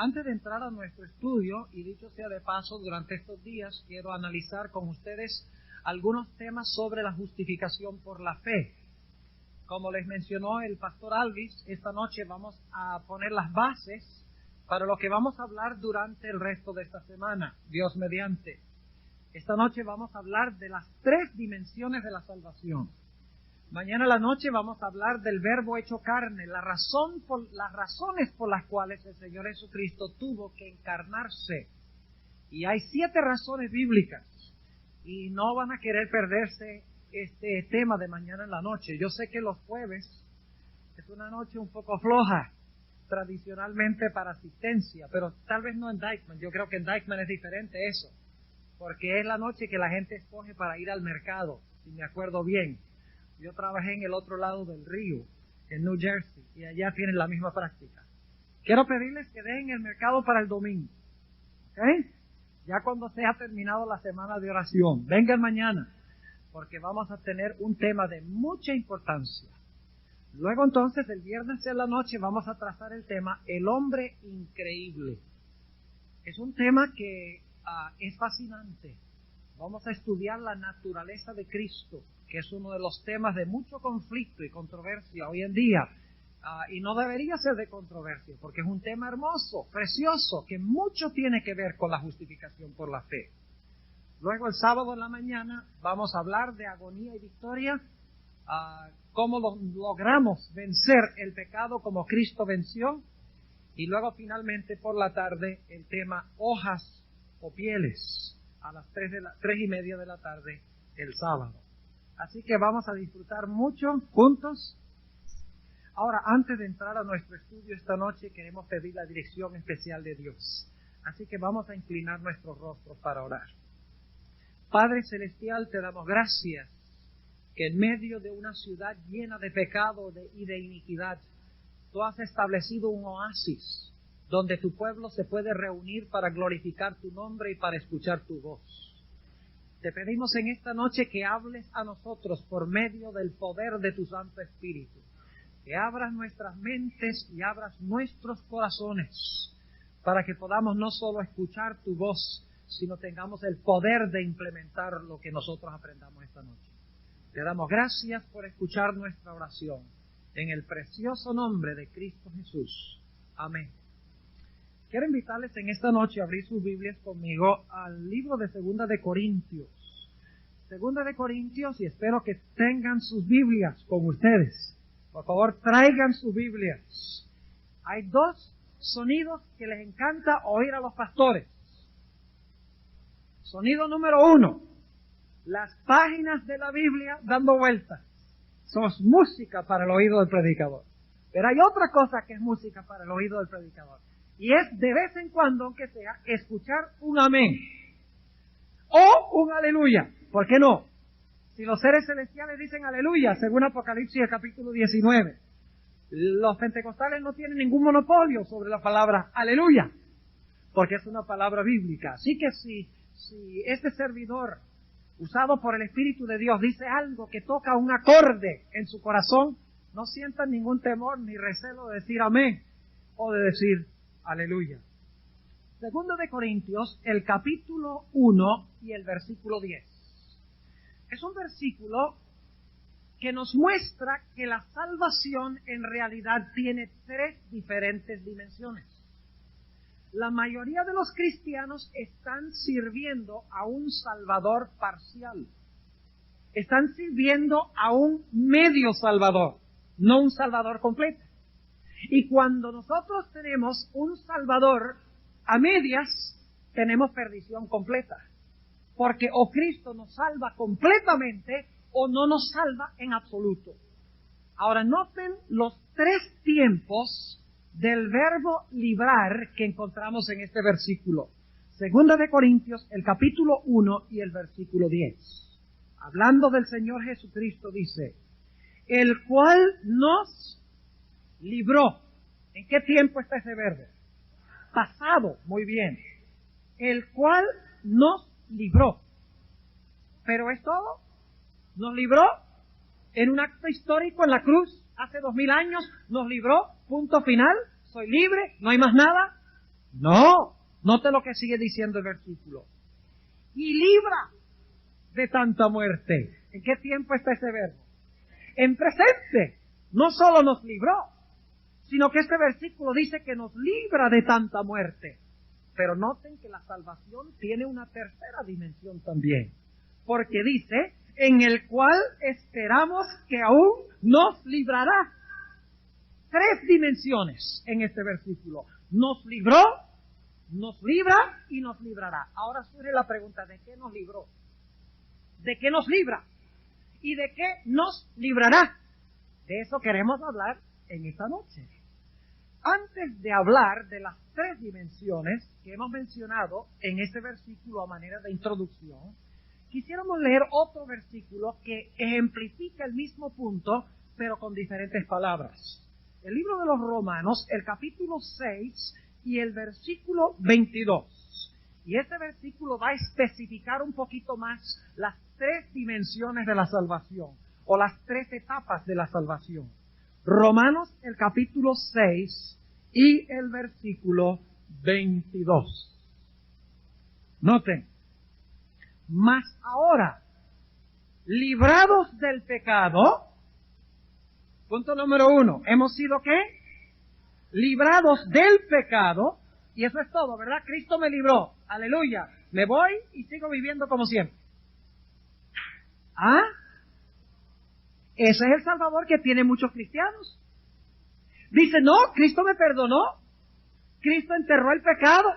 Antes de entrar a nuestro estudio, y dicho sea de paso, durante estos días quiero analizar con ustedes algunos temas sobre la justificación por la fe. Como les mencionó el pastor Alvis, esta noche vamos a poner las bases para lo que vamos a hablar durante el resto de esta semana, Dios mediante. Esta noche vamos a hablar de las 3 dimensiones de la salvación. Mañana a la noche vamos a hablar del Verbo hecho carne, las razones por las cuales el Señor Jesucristo tuvo que encarnarse. Y hay 7 razones bíblicas, y no van a querer perderse este tema de mañana en la noche. Yo sé que los jueves es una noche un poco floja, tradicionalmente para asistencia, pero tal vez no en Dykeman. Yo creo que en Dykeman es diferente eso, porque es la noche que la gente escoge para ir al mercado, si me acuerdo bien. Yo trabajé en el otro lado del río, en New Jersey, y allá tienen la misma práctica. Quiero pedirles que dejen el mercado para el domingo, ¿ok? Ya cuando se ha terminado la semana de oración, vengan mañana, porque vamos a tener un tema de mucha importancia. Luego entonces, el viernes en la noche, vamos a trazar el tema El hombre increíble. Es un tema que es fascinante. Vamos a estudiar la naturaleza de Cristo, que es uno de los temas de mucho conflicto y controversia hoy en día. Y no debería ser de controversia, porque es un tema hermoso, precioso, que mucho tiene que ver con la justificación por la fe. Luego el sábado en la mañana vamos a hablar de agonía y victoria, cómo logramos vencer el pecado como Cristo venció. Y luego finalmente por la tarde el tema hojas o pieles, a las 3:30 de la tarde el sábado. Así que vamos a disfrutar mucho juntos. Ahora, antes de entrar a nuestro estudio esta noche, queremos pedir la dirección especial de Dios. Así que vamos a inclinar nuestros rostros para orar. Padre Celestial, te damos gracias que en medio de una ciudad llena de pecado y de iniquidad, tú has establecido un oasis donde tu pueblo se puede reunir para glorificar tu nombre y para escuchar tu voz. Te pedimos en esta noche que hables a nosotros por medio del poder de tu Santo Espíritu, que abras nuestras mentes y abras nuestros corazones, para que podamos no solo escuchar tu voz, sino tengamos el poder de implementar lo que nosotros aprendamos esta noche. Te damos gracias por escuchar nuestra oración, en el precioso nombre de Cristo Jesús. Amén. Quiero invitarles en esta noche a abrir sus Biblias conmigo al libro de 2 de Corintios. 2 de Corintios, y espero que tengan sus Biblias con ustedes. Por favor, traigan sus Biblias. Hay 2 sonidos que les encanta oír a los pastores. Sonido número 1, las páginas de la Biblia dando vueltas. Son música para el oído del predicador. Pero hay otra cosa que es música para el oído del predicador. Y es de vez en cuando, aunque sea, escuchar un amén o un aleluya. ¿Por qué no? Si los seres celestiales dicen aleluya, según Apocalipsis el capítulo 19, los pentecostales no tienen ningún monopolio sobre la palabra aleluya, porque es una palabra bíblica. Así que si este servidor, usado por el Espíritu de Dios, dice algo que toca un acorde en su corazón, no sientan ningún temor ni recelo de decir amén o de decir aleluya. 2 de Corintios, el capítulo 1 y el versículo 10. Es un versículo que nos muestra que la salvación en realidad tiene 3 diferentes dimensiones. La mayoría de los cristianos están sirviendo a un Salvador parcial. Están sirviendo a un medio Salvador, no un Salvador completo. Y cuando nosotros tenemos un Salvador a medias, tenemos perdición completa. Porque o Cristo nos salva completamente o no nos salva en absoluto. Ahora noten los 3 tiempos del verbo librar que encontramos en este versículo. 2 de Corintios, el capítulo 1 y el versículo 10. Hablando del Señor Jesucristo dice, el cual nos libró. ¿En qué tiempo está ese verbo? Pasado, muy bien. El cual nos libró. ¿Pero es todo? Nos libró en un acto histórico en la cruz hace 2000 años. Nos libró, punto final. Soy libre, no hay más nada. No, note lo que sigue diciendo el versículo. Y libra de tanta muerte. ¿En qué tiempo está ese verbo? En presente. No solo nos libró, sino que este versículo dice que nos libra de tanta muerte. Pero noten que la salvación tiene una tercera dimensión también. Porque dice, en el cual esperamos que aún nos librará. Tres dimensiones en este versículo. Nos libró, nos libra y nos librará. Ahora surge la pregunta, ¿de qué nos libró? ¿De qué nos libra? ¿Y de qué nos librará? De eso queremos hablar en esta noche. Antes de hablar de las tres dimensiones que hemos mencionado en este versículo a manera de introducción, quisiéramos leer otro versículo que ejemplifica el mismo punto, pero con diferentes palabras. El libro de los Romanos, el capítulo 6 y el versículo 22. Y este versículo va a especificar un poquito más las tres dimensiones de la salvación, o las tres etapas de la salvación. Romanos, el capítulo 6 y el versículo 22. Noten, mas ahora, librados del pecado, punto número 1, hemos sido ¿qué? Librados del pecado, y eso es todo, ¿verdad? Cristo me libró, aleluya, me voy y sigo viviendo como siempre. ¿Ah? Ese es el Salvador que tienen muchos cristianos. Dice, no, Cristo me perdonó, Cristo enterró el pecado.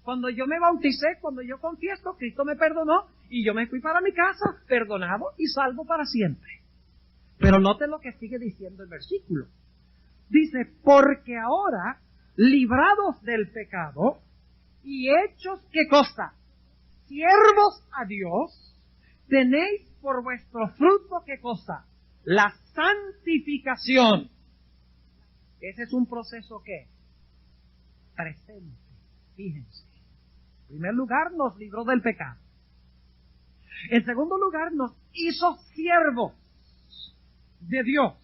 Cuando yo me bauticé, cuando yo confieso, Cristo me perdonó y yo me fui para mi casa, perdonado y salvo para siempre. Pero noten lo que sigue diciendo el versículo. Dice, porque ahora, librados del pecado y hechos, ¿qué cosa? Siervos a Dios, tenéis por vuestro fruto, ¿qué cosa? La santificación. Ese es un proceso ¿qué? Presente. Fíjense. En primer lugar, nos libró del pecado. En segundo lugar, nos hizo siervos de Dios.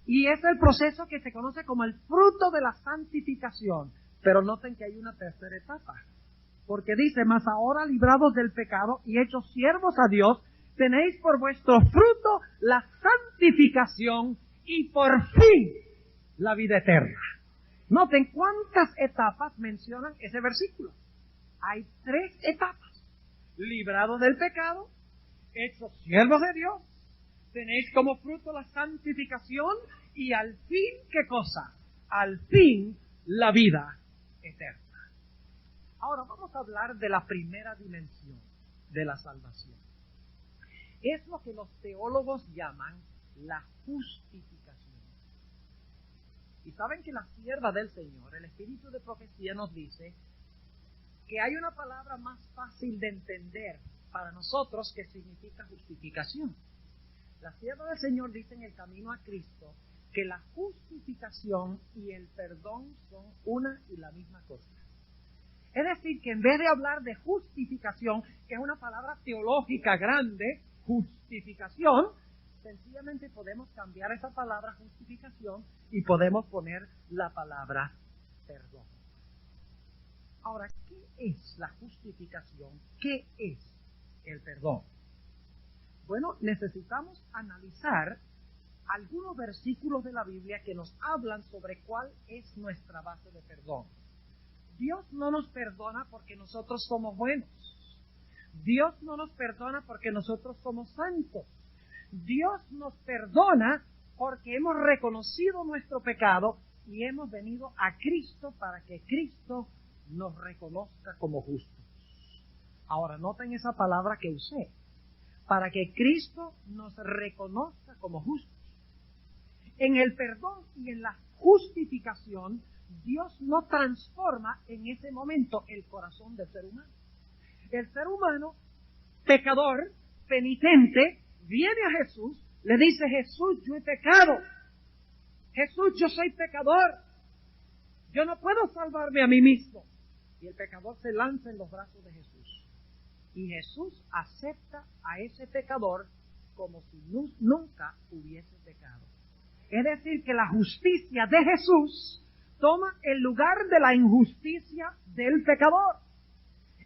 Y es el proceso que se conoce como el fruto de la santificación. Pero noten que hay una tercera etapa. Porque dice, mas ahora librados del pecado y hechos siervos a Dios, tenéis por vuestro fruto la santificación y por fin la vida eterna. Noten cuántas etapas mencionan ese versículo. Hay tres etapas. Librados del pecado, hechos siervos de Dios, tenéis como fruto la santificación y al fin, ¿qué cosa? Al fin, la vida eterna. Ahora vamos a hablar de la primera dimensión de la salvación. Es lo que los teólogos llaman la justificación. Y saben que la sierva del Señor, el Espíritu de Profecía, nos dice que hay una palabra más fácil de entender para nosotros que significa justificación. La sierva del Señor dice en el camino a Cristo que la justificación y el perdón son una y la misma cosa. Es decir, que en vez de hablar de justificación, que es una palabra teológica grande, justificación, sencillamente podemos cambiar esa palabra justificación y podemos poner la palabra perdón. Ahora, ¿qué es la justificación? ¿Qué es el perdón? Bueno, necesitamos analizar algunos versículos de la Biblia que nos hablan sobre cuál es nuestra base de perdón. Dios no nos perdona porque nosotros somos buenos. Dios no nos perdona porque nosotros somos santos. Dios nos perdona porque hemos reconocido nuestro pecado y hemos venido a Cristo para que Cristo nos reconozca como justos. Ahora, noten esa palabra que usé. Para que Cristo nos reconozca como justos. En el perdón y en la justificación, Dios no transforma en ese momento el corazón del ser humano. El ser humano, pecador, penitente, viene a Jesús, le dice, Jesús, yo he pecado. Jesús, yo soy pecador. Yo no puedo salvarme a mí mismo. Y el pecador se lanza en los brazos de Jesús. Y Jesús acepta a ese pecador como si nunca hubiese pecado. Es decir, que la justicia de Jesús toma el lugar de la injusticia del pecador.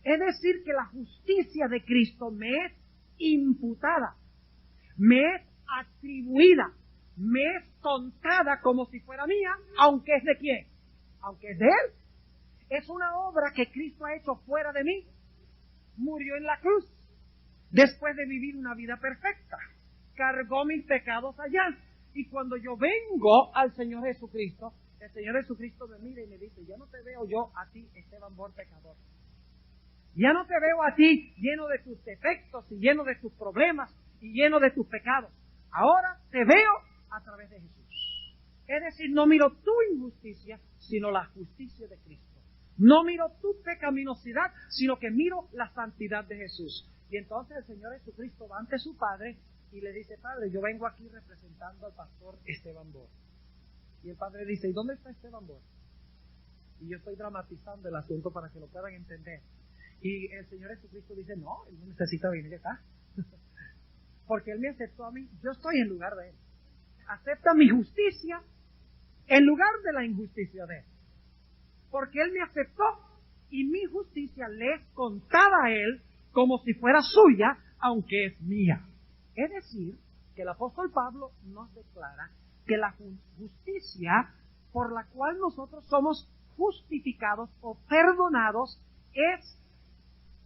Es decir, que la justicia de Cristo me es imputada, me es atribuida, me es contada como si fuera mía, aunque es de quién, aunque es de Él. Es una obra que Cristo ha hecho fuera de mí. Murió en la cruz, después de vivir una vida perfecta, cargó mis pecados allá. Y cuando yo vengo al Señor Jesucristo, el Señor Jesucristo me mira y me dice: ya no te veo yo a ti, Esteban Bor, pecador. Ya no te veo a ti lleno de tus defectos y lleno de tus problemas y lleno de tus pecados. Ahora te veo a través de Jesús. Es decir, no miro tu injusticia, sino la justicia de Cristo. No miro tu pecaminosidad, sino que miro la santidad de Jesús. Y entonces el Señor Jesucristo va ante su Padre y le dice: Padre, yo vengo aquí representando al pastor Esteban Bor. Y el Padre dice: ¿y dónde está Esteban Bor? Y yo estoy dramatizando el asunto para que lo puedan entender. Y el Señor Jesucristo dice: no, él no necesita venir acá. Porque él me aceptó a mí, yo estoy en lugar de él. Acepta mi justicia en lugar de la injusticia de él. Porque él me aceptó y mi justicia le es contada a él como si fuera suya, aunque es mía. Es decir, que el apóstol Pablo nos declara que la justicia por la cual nosotros somos justificados o perdonados es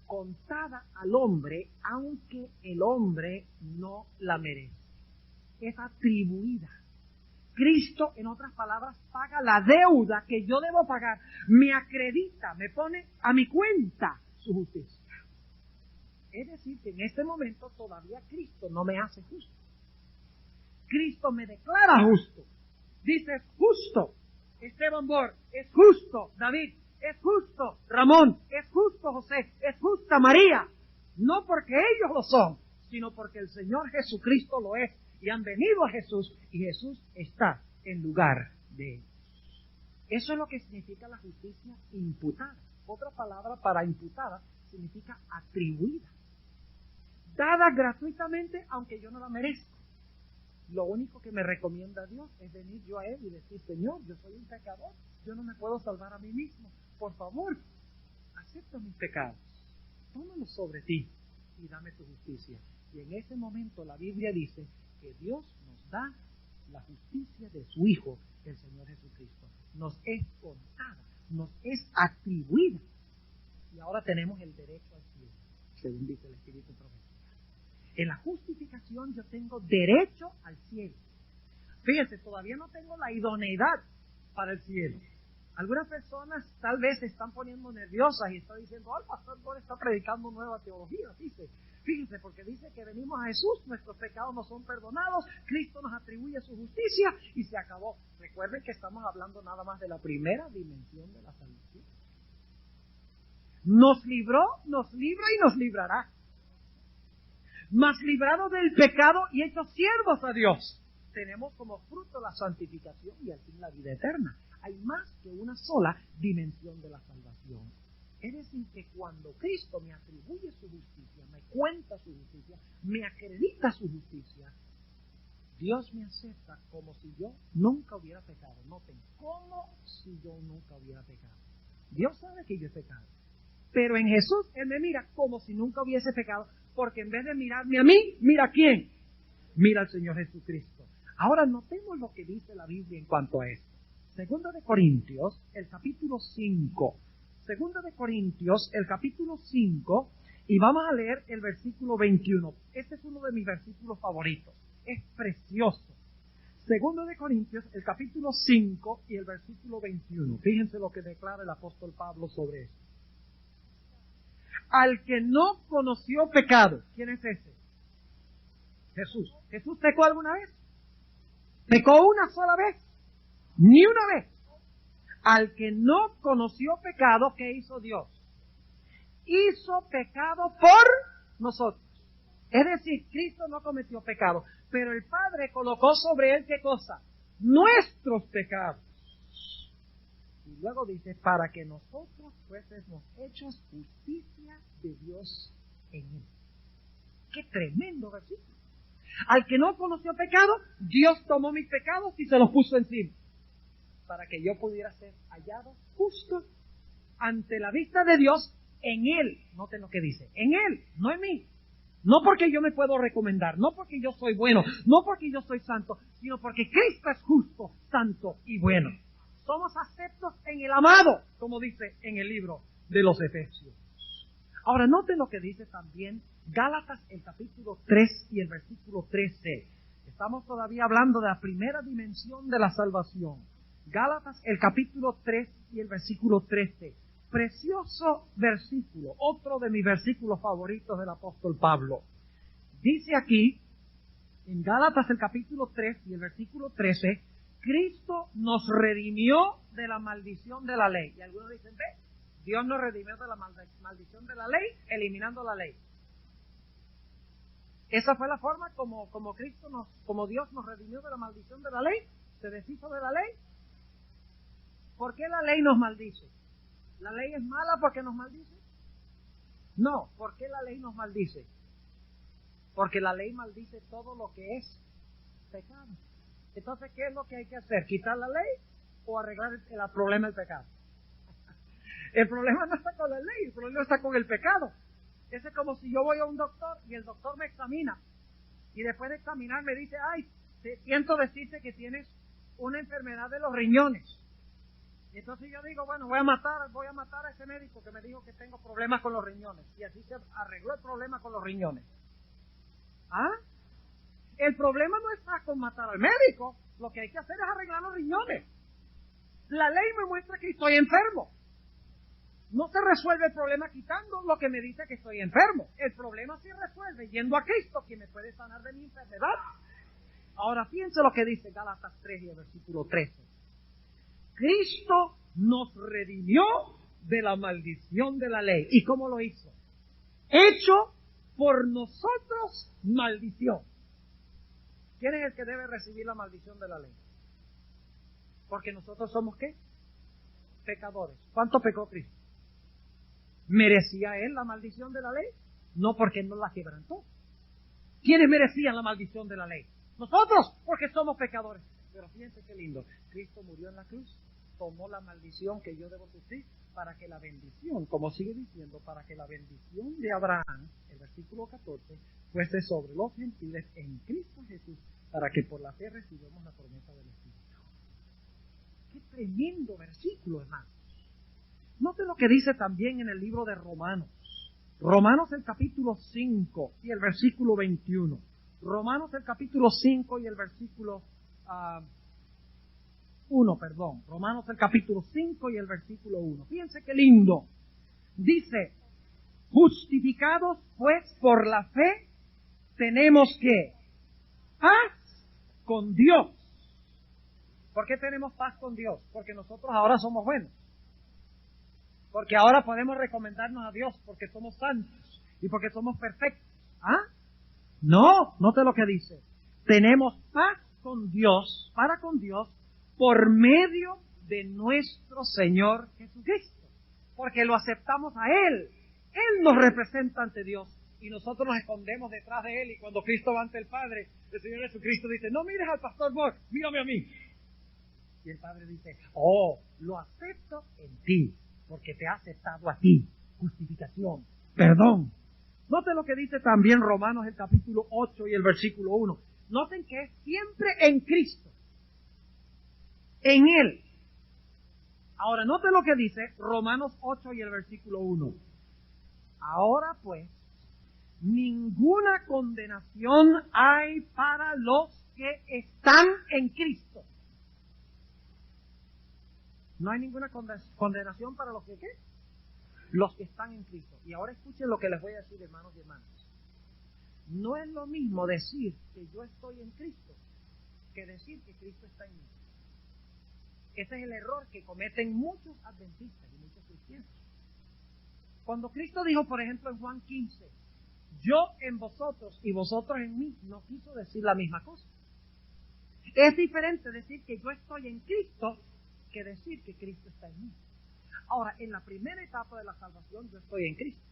contada al hombre, aunque el hombre no la merece. Es atribuida. Cristo, en otras palabras, paga la deuda que yo debo pagar. Me acredita, me pone a mi cuenta su justicia. Es decir, que en este momento todavía Cristo no me hace justo. Cristo me declara justo. Dice: es justo Esteban Bor, es justo David, es justo Ramón, es justo José, es justa María. No porque ellos lo son, sino porque el Señor Jesucristo lo es. Y han venido a Jesús y Jesús está en lugar de ellos. Eso es lo que significa la justicia imputada. Otra palabra para imputada significa atribuida. Dada gratuitamente, aunque yo no la merezco. Lo único que me recomienda Dios es venir yo a Él y decir: Señor, yo soy un pecador, yo no me puedo salvar a mí mismo. Por favor, acepta mis pecados, tómalos sobre ti y dame tu justicia. Y en ese momento la Biblia dice que Dios nos da la justicia de su Hijo, el Señor Jesucristo. Nos es contada, nos es atribuida. Y ahora tenemos el derecho al cielo, según dice el Espíritu Profético. En la justificación yo tengo derecho al cielo. Fíjense, todavía no tengo la idoneidad para el cielo. Algunas personas tal vez se están poniendo nerviosas y están diciendo: el pastor Bor está predicando nueva teología. Fíjense, porque dice que venimos a Jesús, nuestros pecados no son perdonados, Cristo nos atribuye su justicia y se acabó. Recuerden que estamos hablando nada más de la primera dimensión de la salvación. Nos libró, nos libra y nos librará. Mas librados del pecado y hechos siervos a Dios, tenemos como fruto la santificación y al fin la vida eterna. Hay más que una sola dimensión de la salvación. Es decir, que cuando Cristo me atribuye su justicia, me cuenta su justicia, me acredita su justicia, Dios me acepta como si yo nunca hubiera pecado. Noten, como si yo nunca hubiera pecado. Dios sabe que yo he pecado. Pero en Jesús Él me mira como si nunca hubiese pecado, porque en vez de mirarme a mí, mira a quién. Mira al Señor Jesucristo. Ahora notemos lo que dice la Biblia en cuanto a esto. Segunda de Corintios, el capítulo 5. Segunda de Corintios, el capítulo 5, y vamos a leer el versículo 21. Este es uno de mis versículos favoritos. Es precioso. Segunda de Corintios, el capítulo 5 y el versículo 21. Fíjense lo que declara el apóstol Pablo sobre esto. Al que no conoció pecado. ¿Quién es ese? Jesús. ¿Jesús pecó alguna vez? ¿Pecó una sola vez? Ni una vez. Al que no conoció pecado, ¿qué hizo Dios? Hizo pecado por nosotros. Es decir, Cristo no cometió pecado, pero el Padre colocó sobre Él, ¿qué cosa? Nuestros pecados. Y luego dice, para que nosotros fuésemos hechos justicia de Dios en Él. ¡Qué tremendo versículo! Al que no conoció pecado, Dios tomó mis pecados y se los puso encima. para que yo pudiera ser hallado justo ante la vista de Dios en Él. Noten lo que dice, en Él, no en mí. No porque yo me puedo recomendar, no porque yo soy bueno, no porque yo soy santo, sino porque Cristo es justo, santo y bueno. Somos aceptos en el amado, como dice en el libro de los Efesios. Ahora, noten lo que dice también Gálatas, el capítulo 3 y el versículo 13. Estamos todavía hablando de la primera dimensión de la salvación. Gálatas, el capítulo 3 y el versículo 13. Precioso versículo, otro de mis versículos favoritos del apóstol Pablo. Dice aquí, en Gálatas el capítulo 3 y el versículo 13, Cristo nos redimió de la maldición de la ley. Y algunos dicen, ve, Dios nos redimió de la maldición de la ley, eliminando la ley. Esa fue la forma como Dios nos redimió de la maldición de la ley, se deshizo de la ley. ¿Por qué la ley nos maldice? ¿La ley es mala porque nos maldice? No, ¿por qué la ley nos maldice? Porque la ley maldice todo lo que es pecado. Entonces, ¿qué es lo que hay que hacer? ¿Quitar la ley o arreglar el problema del pecado? El problema no está con la ley, el problema está con el pecado. Es como si yo voy a un doctor y el doctor me examina y después de examinar me dice, ay, siento decirte que tienes una enfermedad de los riñones. Y entonces yo digo, bueno, voy a matar a ese médico que me dijo que tengo problemas con los riñones. Y así se arregló el problema con los riñones. ¿Ah? El problema no está con matar al médico. Lo que hay que hacer es arreglar los riñones. La ley me muestra que estoy enfermo. No se resuelve el problema quitando lo que me dice que estoy enfermo. El problema se resuelve yendo a Cristo, quien me puede sanar de mi enfermedad. Ahora fíjense lo que dice Gálatas 3 y el versículo 13. Cristo nos redimió de la maldición de la ley. ¿Y cómo lo hizo? Hecho por nosotros maldición. ¿Quién es el que debe recibir la maldición de la ley? Porque nosotros somos ¿qué? Pecadores. ¿Cuánto pecó Cristo? ¿Merecía Él la maldición de la ley? No, porque Él no la quebrantó. ¿Quiénes merecían la maldición de la ley? Nosotros, porque somos pecadores. Pero fíjense qué lindo. Cristo murió en la cruz, tomó la maldición que yo debo sufrir para que la bendición, como sigue diciendo, para que la bendición de Abraham, el versículo 14, fuese sobre los gentiles en Cristo Jesús, para que por la fe recibamos la promesa del Espíritu. Qué tremendo versículo, hermanos. Note lo que dice también en el libro de Romanos. Romanos el capítulo 5 y el versículo 21. Romanos el capítulo 5 y el versículo 1, perdón. Romanos el capítulo 5 y el versículo 1. Fíjense qué lindo. Dice, justificados pues por la fe, tenemos que paz con Dios. ¿Por qué tenemos paz con Dios? Porque nosotros ahora somos buenos. Porque ahora podemos recomendarnos a Dios porque somos santos y porque somos perfectos. ¿Ah? No, note lo que dice. Tenemos paz con Dios, para con Dios, por medio de nuestro Señor Jesucristo. Porque lo aceptamos a Él. Él nos representa ante Dios y nosotros nos escondemos detrás de Él. Y cuando Cristo va ante el Padre, el Señor Jesucristo dice, no mires al pastor Bob, mírame a mí. Y el Padre dice, oh, lo acepto en ti, porque te ha aceptado a ti. Justificación, perdón. Noten lo que dice también Romanos el capítulo 8 y el versículo 1. Noten que es siempre en Cristo, en Él. Ahora noten lo que dice Romanos 8 y el versículo 1. Ahora pues, ninguna condenación hay para los que están en Cristo. No hay ninguna condenación para los que ¿qué? Los que están en Cristo. Y ahora escuchen lo que les voy a decir, hermanos y hermanas. No es lo mismo decir que yo estoy en Cristo que decir que Cristo está en mí. Ese es el error que cometen muchos adventistas y muchos cristianos. Cuando Cristo dijo, por ejemplo, en Juan 15, yo en vosotros y vosotros en mí, no quiso decir la misma cosa. Es diferente decir que yo estoy en Cristo que decir que Cristo está en mí. Ahora, en la primera etapa de la salvación, yo estoy en Cristo.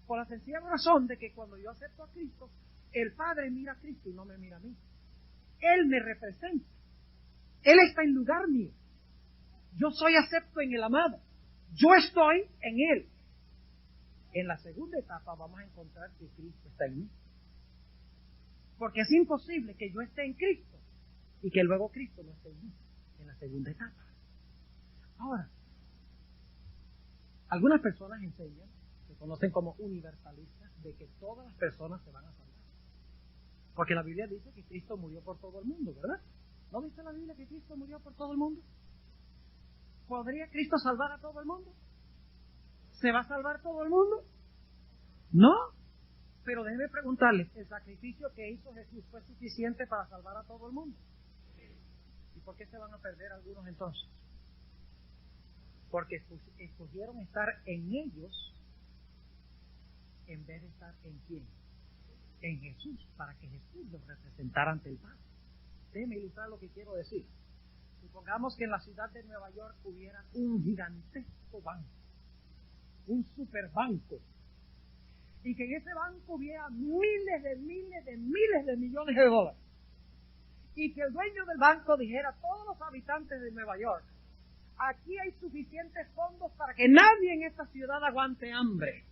Por la sencilla razón de que cuando yo acepto a Cristo, el Padre mira a Cristo y no me mira a mí. Él me representa. Él está en lugar mío. Yo soy acepto en el amado. Yo estoy en Él. En la segunda etapa vamos a encontrar que Cristo está en mí. Porque es imposible que yo esté en Cristo y que luego Cristo no esté en mí. En la segunda etapa. Ahora, algunas personas enseñan, se conocen como universalistas, de que todas las personas se van a salvar. Porque la Biblia dice que Cristo murió por todo el mundo, ¿verdad? ¿No dice la Biblia que Cristo murió por todo el mundo? ¿Podría Cristo salvar a todo el mundo? ¿Se va a salvar todo el mundo? No. Pero déjeme preguntarles, ¿el sacrificio que hizo Jesús fue suficiente para salvar a todo el mundo? ¿Y por qué se van a perder algunos entonces? Porque escogieron estar en ellos en vez de estar en quién. En Jesús, para que Jesús los representara ante el Padre. Déjeme ilustrar lo que quiero decir. Supongamos que en la ciudad de Nueva York hubiera un gigantesco banco, un superbanco, y que en ese banco hubiera miles de millones de dólares, y que el dueño del banco dijera a todos los habitantes de Nueva York: aquí hay suficientes fondos para que nadie en esta ciudad aguante hambre,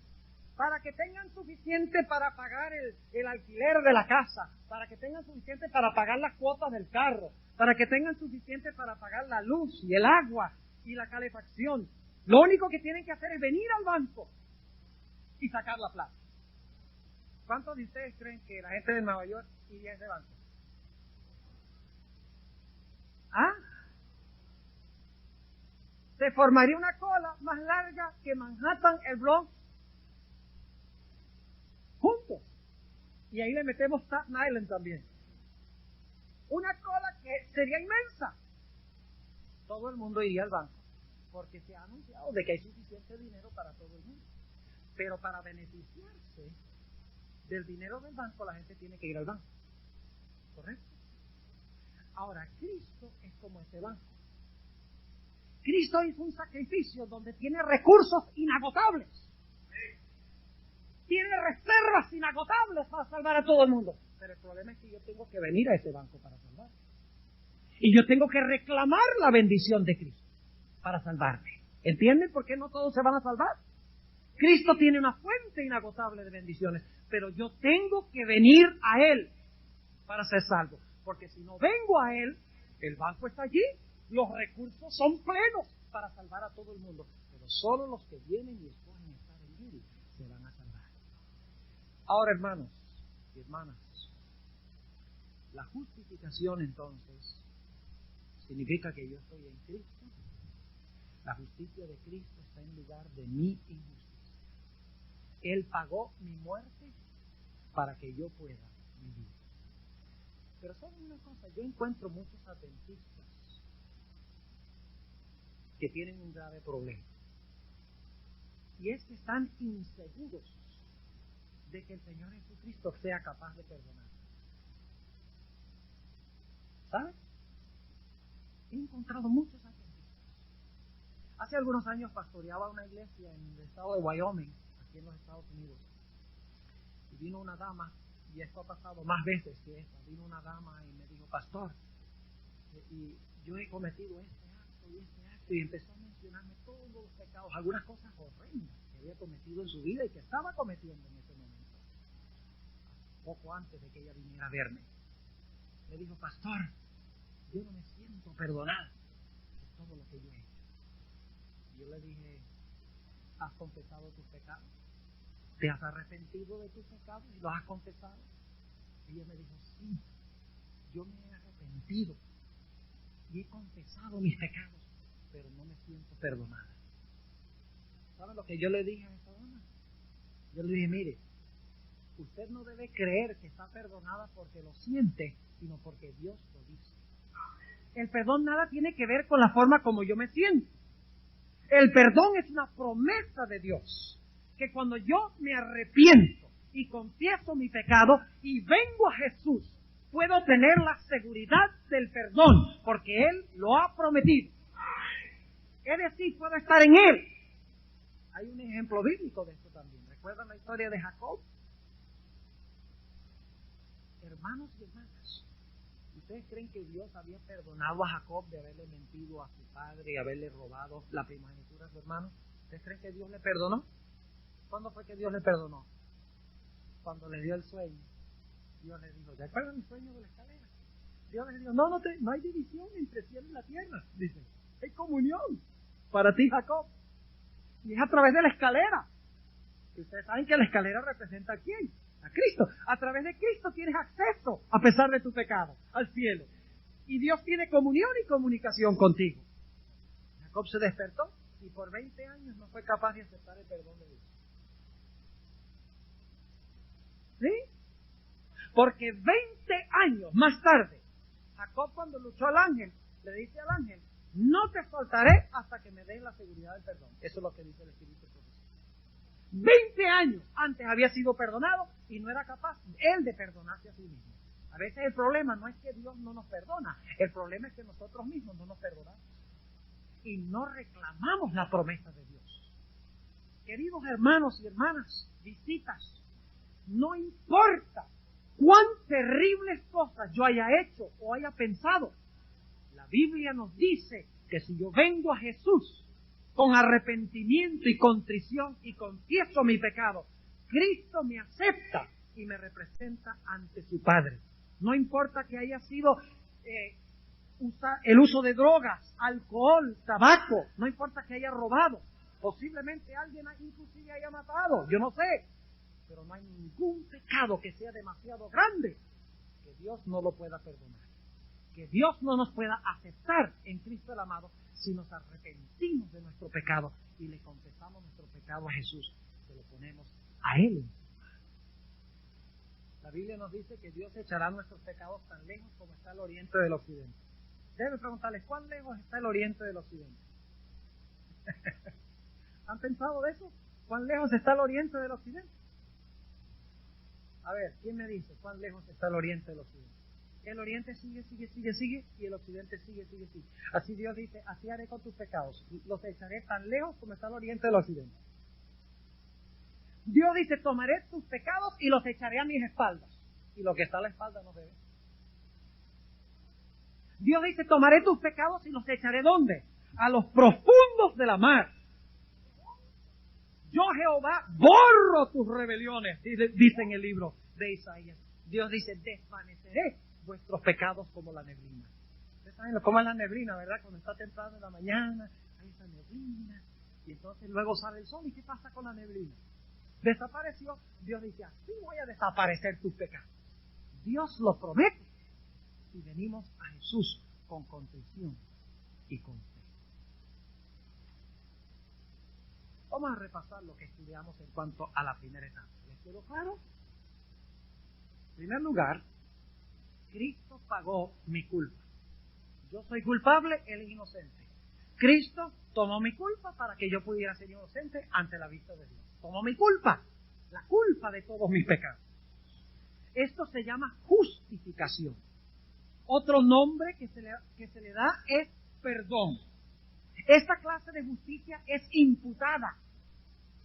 para que tengan suficiente para pagar el alquiler de la casa, para que tengan suficiente para pagar las cuotas del carro, para que tengan suficiente para pagar la luz y el agua y la calefacción. Lo único que tienen que hacer es venir al banco y sacar la plata. ¿Cuántos de ustedes creen que la gente de Nueva York iría a ese banco? ¿Ah? Se formaría una cola más larga que Manhattan, el Bronx, juntos. Y ahí le metemos Staten Island también. Una cola que sería inmensa. Todo el mundo iría al banco, porque se ha anunciado de que hay suficiente dinero para todo el mundo. Pero para beneficiarse del dinero del banco, la gente tiene que ir al banco. ¿Correcto? Ahora, Cristo es como ese banco. Cristo hizo un sacrificio donde tiene recursos inagotables. Tiene reservas inagotables para salvar a todo el mundo. Pero el problema es que yo tengo que venir a ese banco para salvar. Y yo tengo que reclamar la bendición de Cristo para salvarme. ¿Entienden por qué no todos se van a salvar? Cristo tiene una fuente inagotable de bendiciones, pero yo tengo que venir a Él para ser salvo. Porque si no vengo a Él, el banco está allí, los recursos son plenos para salvar a todo el mundo. Pero solo los que vienen y escogen estar en Él se van a salvar. Ahora, hermanos y hermanas, la justificación entonces significa que yo estoy en Cristo. La justicia de Cristo está en lugar de mi injusticia. Él pagó mi muerte para que yo pueda vivir. Pero ¿saben una cosa? Yo encuentro muchos adventistas que tienen un grave problema. Y es que están inseguros de que el Señor Jesucristo sea capaz de perdonar. ¿Saben? He encontrado muchos adventistas. Hace algunos años pastoreaba una iglesia en el estado de Wyoming, aquí en los Estados Unidos. Y vino una dama, y esto ha pasado más veces que esta, vino una dama y me dijo: pastor, y yo he cometido este acto, y empezó a mencionarme todos los pecados, algunas cosas horrendas que había cometido en su vida y que estaba cometiendo en ese momento, poco antes de que ella viniera a verme. Me dijo: pastor, yo no me siento perdonada por todo lo que yo he hecho. Y yo le dije: ¿has confesado tus pecados? ¿Te has arrepentido de tus pecados y los has confesado? Y ella me dijo: sí, yo me he arrepentido y he confesado mis pecados, pero no me siento perdonada. ¿Saben lo que yo le dije a esa dama? Yo le dije: mire, usted no debe creer que está perdonada porque lo siente, sino porque Dios lo dice. El perdón nada tiene que ver con la forma como yo me siento. El perdón es una promesa de Dios, que cuando yo me arrepiento y confieso mi pecado y vengo a Jesús, puedo tener la seguridad del perdón, porque Él lo ha prometido. Es decir, puedo estar en Él. Hay un ejemplo bíblico de esto también. ¿Recuerdan la historia de Jacob? Hermanos y hermanas, ¿Ustedes creen que Dios había perdonado a Jacob de haberle mentido a su padre y haberle robado la primogenitura a su hermano? ¿Ustedes creen que Dios le perdonó? ¿Cuándo fue que Dios le perdonó? Cuando le dio el sueño. Dios le dijo, ¿te acuerdas el sueño de la escalera? Dios le dijo, no hay división entre cielo y la tierra, dice. Hay comunión para ti, Jacob. Y es a través de la escalera. Y ustedes saben que la escalera representa a quién, a Cristo. A través de Cristo tienes acceso, a pesar de tu pecado, al cielo. Y Dios tiene comunión y comunicación contigo. Jacob se despertó y por 20 años no fue capaz de aceptar el perdón de Dios. ¿Sí? Porque 20 años más tarde, Jacob, cuando luchó al ángel, le dice al ángel, no te soltaré hasta que me des la seguridad del perdón. Eso es lo que dice el Espíritu Profético. 20 años antes había sido perdonado y no era capaz él de perdonarse a sí mismo. A veces el problema no es que Dios no nos perdona, el problema es que nosotros mismos no nos perdonamos y no reclamamos la promesa de Dios. Queridos hermanos y hermanas, visitas, no importa cuán terribles cosas yo haya hecho o haya pensado, la Biblia nos dice que si yo vengo a Jesús con arrepentimiento y contrición y confieso mi pecado, Cristo me acepta y me representa ante su Padre. No importa que haya sido el uso de drogas, alcohol, tabaco, no importa que haya robado, posiblemente alguien inclusive haya matado, yo no sé, pero no hay ningún pecado que sea demasiado grande que Dios no lo pueda perdonar, que Dios no nos pueda aceptar en Cristo el amado si nos arrepentimos de nuestro pecado y le confesamos nuestro pecado a Jesús, se lo ponemos a Él. La Biblia nos dice que Dios echará nuestros pecados tan lejos como está el oriente del occidente. Debe preguntarles, ¿cuán lejos está el oriente del occidente? ¿Han pensado de eso? ¿Cuán lejos está el oriente del occidente? A ver, ¿quién me dice cuán lejos está el oriente del occidente? El oriente sigue, y el occidente sigue. Así Dios dice, así haré con tus pecados, los echaré tan lejos como está el oriente del occidente. Dios dice, tomaré tus pecados y los echaré a mis espaldas. Y lo que está a la espalda no se ve. Dios dice, tomaré tus pecados y los echaré ¿dónde? A los profundos de la mar. Yo, Jehová, borro tus rebeliones, dice en el libro de Isaías. Dios dice, desvaneceré vuestros pecados como la neblina. Ustedes saben cómo es la neblina, ¿verdad? Cuando está temprano en la mañana, hay esa neblina, y entonces luego sale el sol. ¿Y qué pasa con la neblina? Desapareció. Dios dice, así voy a desaparecer tus pecados. Dios lo promete. Y venimos a Jesús con contrición y con fe. Vamos a repasar lo que estudiamos en cuanto a la primera etapa. ¿Les quedó claro? En primer lugar, Cristo pagó mi culpa. Yo soy culpable, Él es inocente. Cristo tomó mi culpa para que yo pudiera ser inocente ante la vista de Dios. Tomó mi culpa, la culpa de todos mis pecados. Esto se llama justificación. Otro nombre que se le da es perdón. Esta clase de justicia es imputada.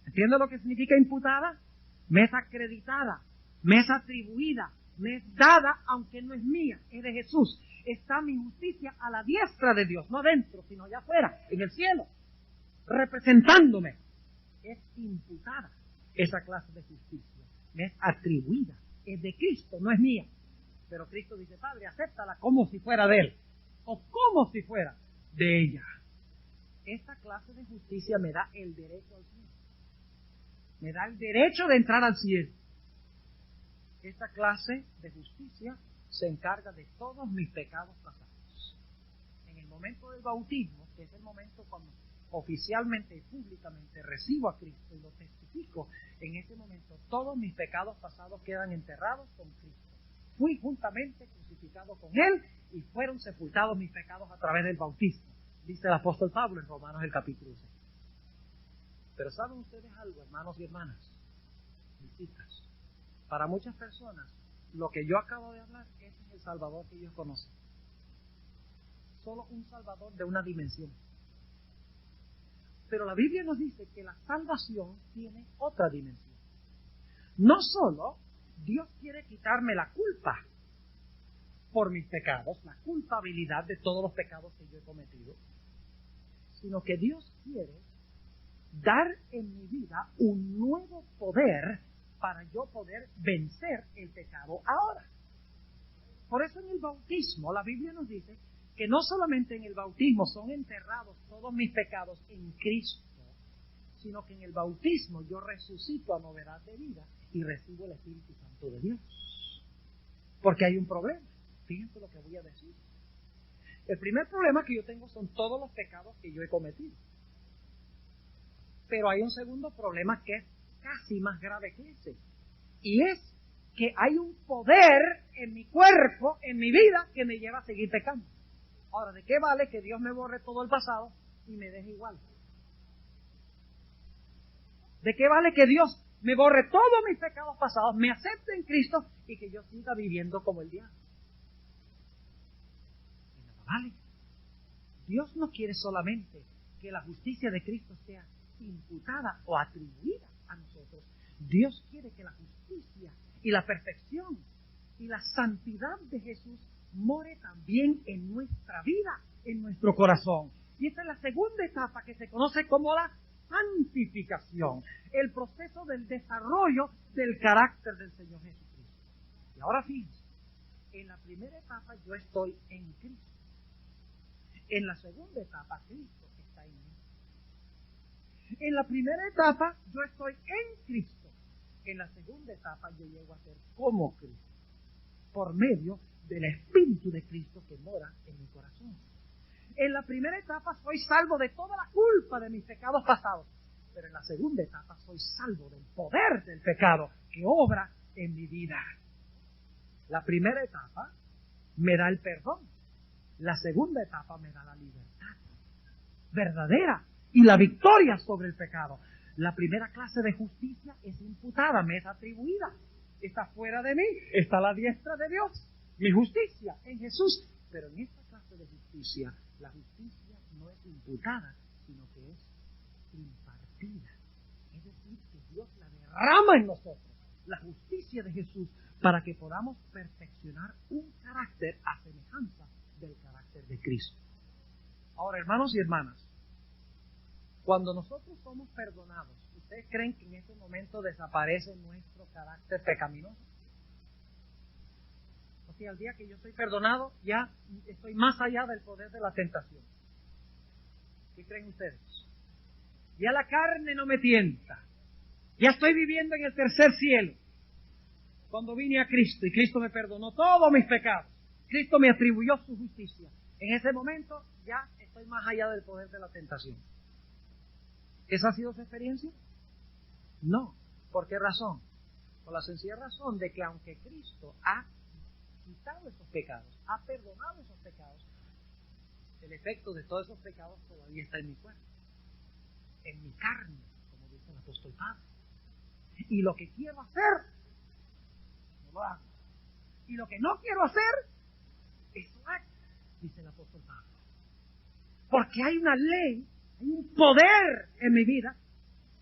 ¿Entiende lo que significa imputada? Me es acreditada, me es atribuida, me es dada, aunque no es mía, es de Jesús. Está mi justicia a la diestra de Dios, no adentro, sino allá afuera, en el cielo, representándome. Es imputada esa clase de justicia, me es atribuida, es de Cristo, no es mía. Pero Cristo dice, Padre, acéptala como si fuera de Él, o como si fuera de ella. Esta clase de justicia me da el derecho al cielo. Me da el derecho de entrar al cielo. Esta clase de justicia se encarga de todos mis pecados pasados. En el momento del bautismo, que es el momento cuando oficialmente y públicamente recibo a Cristo y lo testifico, en ese momento todos mis pecados pasados quedan enterrados con Cristo. Fui juntamente crucificado con Él y fueron sepultados mis pecados a través del bautismo, dice el apóstol Pablo en Romanos el capítulo 6. Pero ¿saben ustedes algo, hermanos y hermanas? Visitas. Para muchas personas, lo que yo acabo de hablar es el Salvador que ellos conocen. Solo un Salvador de una dimensión. Pero la Biblia nos dice que la salvación tiene otra dimensión. No solo Dios quiere quitarme la culpa, por mis pecados, la culpabilidad de todos los pecados que yo he cometido, sino que Dios quiere dar en mi vida un nuevo poder para yo poder vencer el pecado ahora. Por eso en el bautismo la Biblia nos dice que no solamente en el bautismo son enterrados todos mis pecados en Cristo, sino que en el bautismo yo resucito a novedad de vida y recibo el Espíritu Santo de Dios. Porque hay un problema. Fíjense lo que voy a decir. El primer problema que yo tengo son todos los pecados que yo he cometido. Pero hay un segundo problema que es casi más grave que ese. Y es que hay un poder en mi cuerpo, en mi vida, que me lleva a seguir pecando. Ahora, ¿de qué vale que Dios me borre todo el pasado y me deje igual? ¿De qué vale que Dios me borre todos mis pecados pasados, me acepte en Cristo y que yo siga viviendo como el diablo? De nada vale. Dios no quiere solamente que la justicia de Cristo sea imputada o atribuida a nosotros. Dios quiere que la justicia y la perfección y la santidad de Jesús more también en nuestra vida, en nuestro corazón. Y esta es la segunda etapa que se conoce como la santificación, el proceso del desarrollo del carácter del Señor Jesucristo. Y ahora fíjense, en la primera etapa yo estoy en Cristo. En la segunda etapa Cristo está en mí. En la primera etapa yo estoy en Cristo. En la segunda etapa yo llego a ser como Cristo, por medio del Espíritu de Cristo que mora en mi corazón. En la primera etapa soy salvo de toda la culpa de mis pecados pasados, pero en la segunda etapa soy salvo del poder del pecado que obra en mi vida. La primera etapa me da el perdón, la segunda etapa me da la libertad verdadera y la victoria sobre el pecado. La primera clase de justicia es imputada, me es atribuida, está fuera de mí, está a la diestra de Dios, mi justicia en Jesús. Pero en esta clase de justicia, la justicia no es imputada, sino que es impartida. Es decir, que Dios la derrama en nosotros, la justicia de Jesús, para que podamos perfeccionar un carácter a semejanza del carácter de Cristo. Ahora, hermanos y hermanas, cuando nosotros somos perdonados, ¿ustedes creen que en ese momento desaparece nuestro carácter pecaminoso? O sea, al día que yo soy perdonado, ya estoy más allá del poder de la tentación. ¿Qué creen ustedes? Ya la carne no me tienta. Ya estoy viviendo en el tercer cielo. Cuando vine a Cristo y Cristo me perdonó todos mis pecados, Cristo me atribuyó su justicia. En ese momento ya estoy más allá del poder de la tentación. ¿Esa ha sido su experiencia? No. ¿Por qué razón? Por la sencilla razón de que aunque Cristo ha quitado esos pecados, ha perdonado esos pecados, el efecto de todos esos pecados todavía está en mi cuerpo, en mi carne, como dice el apóstol Pablo. Y lo que quiero hacer, no lo hago. Y lo que no quiero hacer, eso hago, dice el apóstol Pablo. Porque hay una ley, hay un poder en mi vida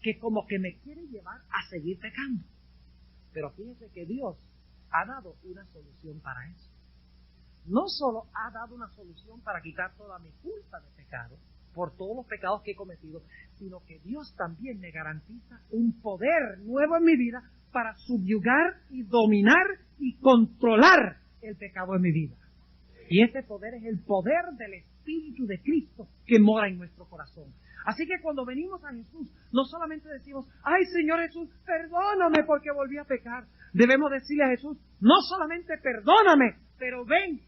que como que me quiere llevar a seguir pecando. Pero fíjense que Dios ha dado una solución para eso. No solo ha dado una solución para quitar toda mi culpa de pecado, por todos los pecados que he cometido, sino que Dios también me garantiza un poder nuevo en mi vida para subyugar y dominar y controlar el pecado en mi vida. Y ese poder es el poder del Espíritu de Cristo que mora en nuestro corazón. Así que cuando venimos a Jesús, no solamente decimos, ay Señor Jesús, perdóname porque volví a pecar. Debemos decirle a Jesús, no solamente perdóname, pero ven,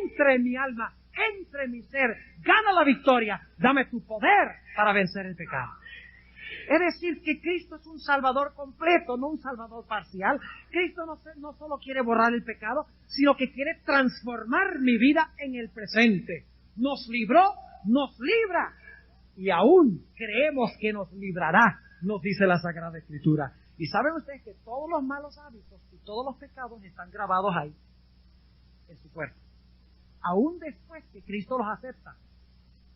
entre mi alma, entre mi ser, gana la victoria, dame tu poder para vencer el pecado. Es decir, que Cristo es un Salvador completo, no un Salvador parcial. Cristo no solo quiere borrar el pecado, sino que quiere transformar mi vida en el presente. Nos libró, nos libra, y aún creemos que nos librará, nos dice la Sagrada Escritura. Y saben ustedes que todos los malos hábitos y todos los pecados están grabados ahí, en su cuerpo. Aún después que Cristo los acepta,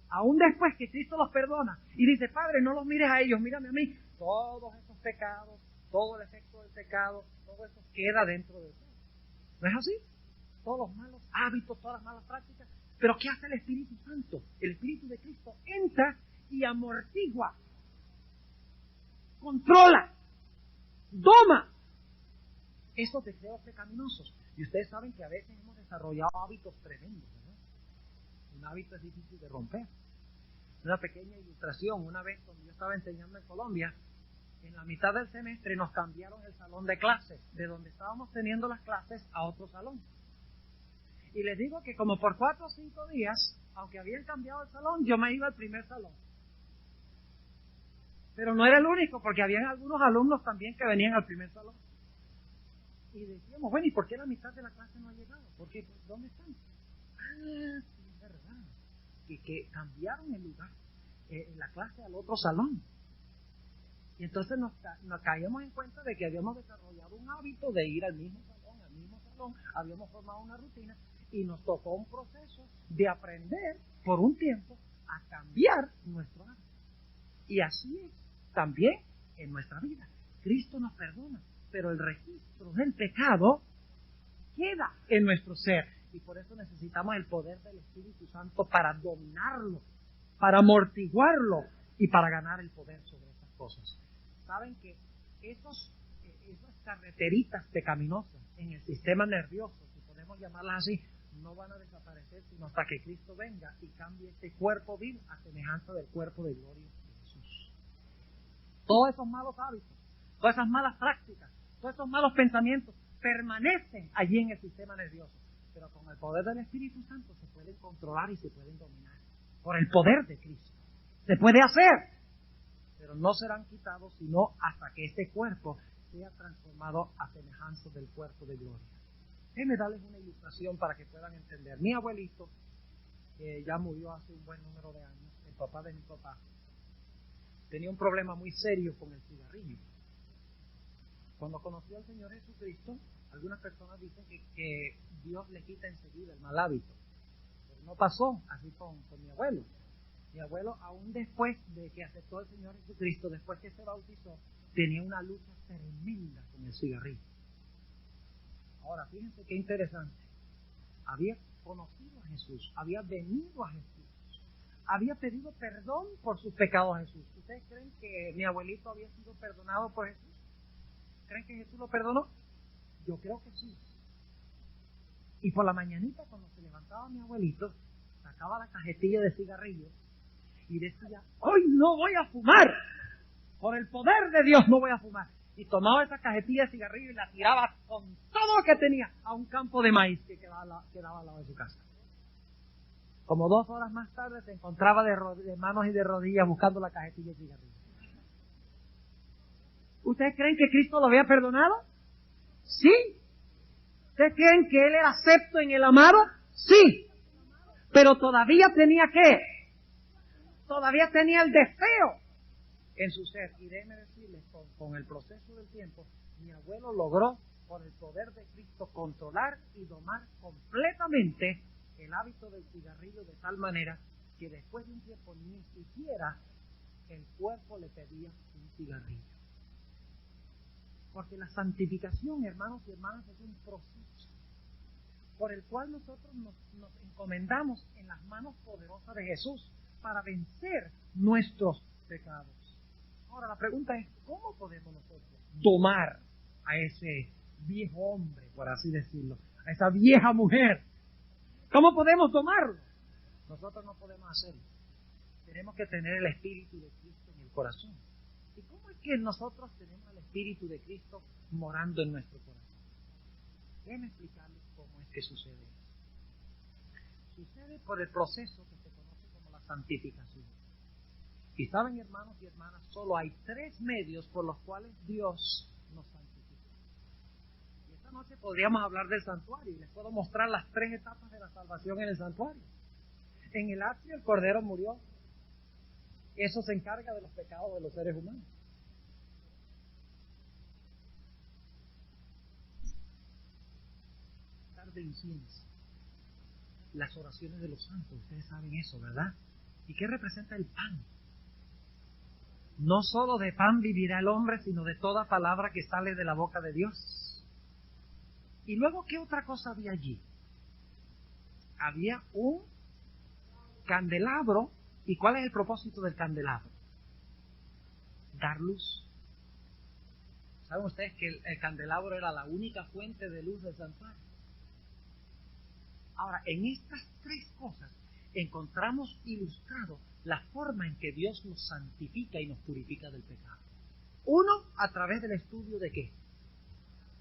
aún después que Cristo los perdona y dice, Padre, no los mires a ellos, mírame a mí, todos esos pecados, todo el efecto del pecado, todo eso queda dentro de usted. ¿No es así? todos los malos hábitos, todas las malas prácticas. Pero ¿qué hace el Espíritu Santo? El Espíritu de Cristo entra y amortigua, controla, doma esos deseos pecaminosos. Y ustedes saben que a veces hemos desarrollado hábitos tremendos, ¿verdad? Un hábito es difícil de romper. Una pequeña ilustración: una vez cuando yo estaba enseñando en Colombia, en la mitad del semestre nos cambiaron el salón de clases, de donde estábamos teniendo las clases a otro salón. Y les digo que como por 4 o 5 días, aunque habían cambiado el salón, yo me iba al primer salón. Pero no era el único, porque habían algunos alumnos también que venían al primer salón. Y decíamos, bueno, ¿y por qué la mitad de la clase no ha llegado? ¿Por qué? ¿Dónde están? Ah, sí, es verdad. Y que cambiaron el lugar, la clase al otro salón. Y entonces nos caíamos en cuenta de que habíamos desarrollado un hábito de ir al mismo salón, habíamos formado una rutina, y nos tocó un proceso de aprender por un tiempo a cambiar nuestro hábito. Y así es también en nuestra vida. Cristo nos perdona, pero el registro del pecado queda en nuestro ser. Y por eso necesitamos el poder del Espíritu Santo para dominarlo, para amortiguarlo y para ganar el poder sobre esas cosas. Saben que esas carreteritas pecaminosas en el sistema nervioso, si podemos llamarlas así, no van a desaparecer sino hasta que Cristo venga y cambie este cuerpo vil a semejanza del cuerpo de gloria de Jesús. Todos esos malos hábitos, todas esas malas prácticas, todos esos malos pensamientos permanecen allí en el sistema nervioso, pero con el poder del Espíritu Santo se pueden controlar y se pueden dominar. Por el poder de Cristo se puede hacer, pero no serán quitados sino hasta que este cuerpo sea transformado a semejanza del cuerpo de gloria. Déjenme darles una ilustración para que puedan entender. Mi abuelito, que ya murió hace un buen número de años, el papá de mi papá, tenía un problema muy serio con el cigarrillo. Cuando conoció al Señor Jesucristo, algunas personas dicen que Dios le quita enseguida el mal hábito. Pero no pasó así con mi abuelo. Mi abuelo, aún después de que aceptó al Señor Jesucristo, después que se bautizó, tenía una lucha tremenda con el cigarrillo. Ahora, fíjense qué interesante. Había conocido a Jesús, había venido a Jesús, había pedido perdón por sus pecados a Jesús. ¿Ustedes creen que mi abuelito había sido perdonado por Jesús? ¿Creen que Jesús lo perdonó? Yo creo que sí. Y por la mañanita, cuando se levantaba mi abuelito, sacaba la cajetilla de cigarrillos y decía, hoy no voy a fumar, por el poder de Dios no voy a fumar. Y tomaba esa cajetilla de cigarrillos y la tiraba con todo lo que tenía a un campo de maíz que quedaba al lado de su casa. Como 2 horas más tarde se encontraba de manos y de rodillas buscando la cajetilla de cigarrillos. ¿Ustedes creen que Cristo lo había perdonado? Sí. ¿Ustedes creen que Él era acepto en el amado? Sí. Pero todavía tenía ¿qué? Todavía tenía el deseo en su ser. Y déjenme decirles, con el proceso del tiempo, mi abuelo logró, por el poder de Cristo, controlar y domar completamente el hábito del cigarrillo, de tal manera que después de un tiempo ni siquiera el cuerpo le pedía un cigarrillo. Porque la santificación, hermanos y hermanas, es un proceso por el cual nosotros nos encomendamos en las manos poderosas de Jesús para vencer nuestros pecados. Ahora la pregunta es, ¿cómo podemos nosotros domar a ese viejo hombre, por así decirlo, a esa vieja mujer? ¿Cómo podemos domarlo? Nosotros no podemos hacerlo. Tenemos que tener el Espíritu de Cristo en el corazón. ¿Y cómo es que nosotros tenemos el Espíritu de Cristo morando en nuestro corazón? Déjenme explicarles cómo es que sucede eso. Sucede por el proceso que se conoce como la santificación. Y saben, hermanos y hermanas, solo hay 3 medios por los cuales Dios nos santifica. Y esta noche podríamos hablar del santuario y les puedo mostrar las 3 etapas de la salvación en el santuario. En el atrio el Cordero murió. Eso se encarga de los pecados de los seres humanos. De incienso, las oraciones de los santos, ustedes saben eso, ¿verdad? ¿Y qué representa el pan? No solo de pan vivirá el hombre, sino de toda palabra que sale de la boca de Dios. Y luego, ¿qué otra cosa había allí? había un candelabro. ¿Y cuál es el propósito del candelabro? Dar luz. ¿Saben ustedes que el candelabro era la única fuente de luz del santuario? Ahora, en estas tres cosas encontramos ilustrado la forma en que Dios nos santifica y nos purifica del pecado. Uno, a través del estudio ¿de qué?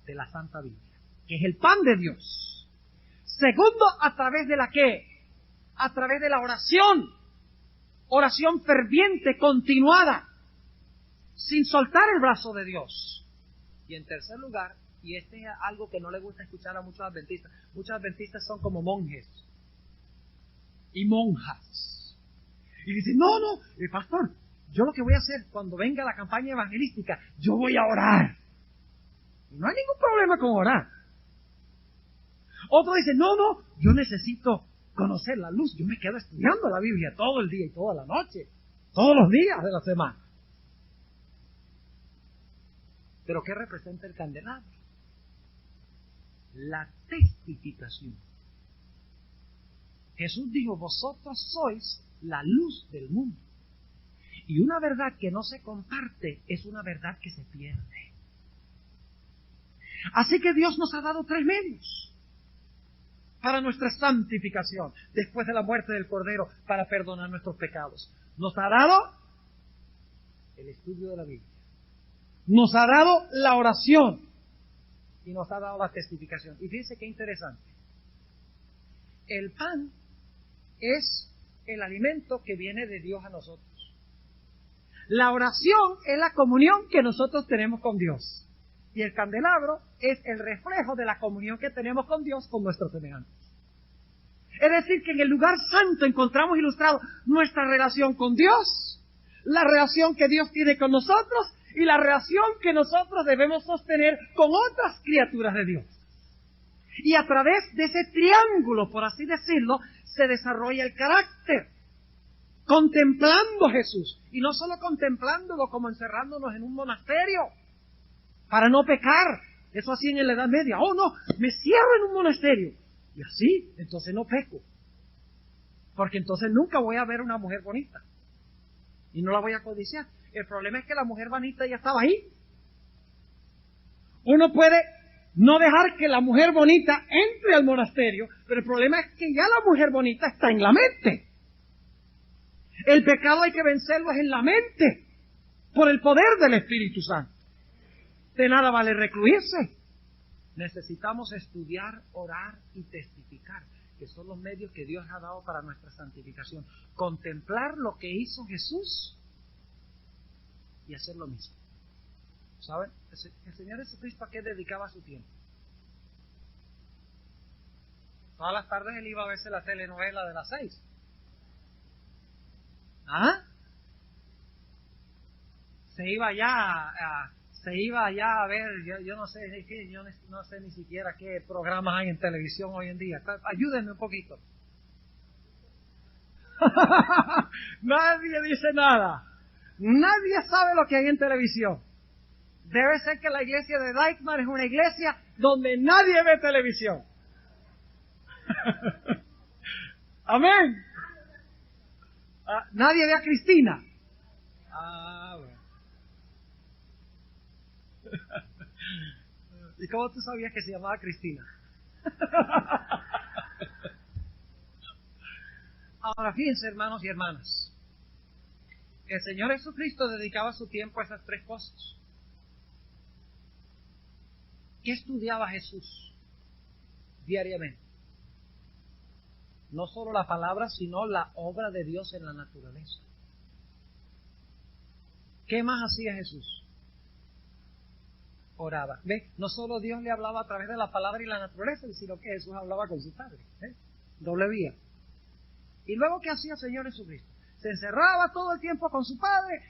De la Santa Biblia, que es el pan de Dios. Segundo, a través de la ¿qué? A través de la oración. Oración ferviente, continuada, sin soltar el brazo de Dios. Y en tercer lugar, y este es algo que no le gusta escuchar a muchos adventistas son como monjes y monjas. Y dicen, no, pastor, yo lo que voy a hacer cuando venga la campaña evangelística, yo voy a orar. Y no hay ningún problema con orar. Otro dice, no, yo necesito conocer la luz. Yo me quedo estudiando la Biblia todo el día y toda la noche, todos los días de la semana. ¿Pero qué representa el candelabro? La testificación. Jesús dijo, vosotros sois la luz del mundo. Y una verdad que no se comparte es una verdad que se pierde. Así que Dios nos ha dado tres medios para nuestra santificación, después de la muerte del Cordero, para perdonar nuestros pecados. Nos ha dado el estudio de la Biblia. Nos ha dado la oración. Y nos ha dado la testificación. Y fíjense qué interesante. El pan es el alimento que viene de Dios a nosotros. La oración es la comunión que nosotros tenemos con Dios. Y el candelabro es el reflejo de la comunión que tenemos con Dios con nuestros semejantes. Es decir, que en el lugar santo encontramos ilustrado nuestra relación con Dios, la relación que Dios tiene con nosotros y la relación que nosotros debemos sostener con otras criaturas de Dios. Y a través de ese triángulo, por así decirlo, se desarrolla el carácter. Contemplando a Jesús. Y no solo contemplándolo como encerrándonos en un monasterio para no pecar. Eso así en la Edad Media. Oh no, me cierro en un monasterio. Y así, entonces no peco. Porque entonces nunca voy a ver una mujer bonita. Y no la voy a codiciar. El problema es que la mujer bonita ya estaba ahí. Uno puede no dejar que la mujer bonita entre al monasterio, pero el problema es que ya la mujer bonita está en la mente. El pecado hay que vencerlo es en la mente, por el poder del Espíritu Santo. De nada vale recluirse. Necesitamos estudiar, orar y testificar, que son los medios que Dios ha dado para nuestra santificación. Contemplar lo que hizo Jesús y hacer lo mismo. ¿Saben? El Señor Jesucristo, ¿a qué dedicaba su tiempo? Todas las tardes él iba a verse la telenovela de las 6. ¿Ah? Se iba allá a ver, yo no sé qué, yo no sé ni siquiera qué programas hay en televisión hoy en día. Ayúdenme un poquito. Nadie dice nada. Nadie sabe lo que hay en televisión. Debe ser que la iglesia de Dykeman es una iglesia donde nadie ve televisión. Amén. Nadie ve a Cristina. Bueno. ¿Y cómo tú sabías que se llamaba Cristina? Ahora fíjense, hermanos y hermanas. El Señor Jesucristo dedicaba su tiempo a esas tres cosas. ¿Qué estudiaba Jesús diariamente? No solo la palabra, sino la obra de Dios en la naturaleza. ¿Qué más hacía Jesús? Oraba. ¿Ve? No solo Dios le hablaba a través de la palabra y la naturaleza, sino que Jesús hablaba con su Padre. Doble vía. ¿Y luego qué hacía el Señor Jesucristo? Se encerraba todo el tiempo con su Padre,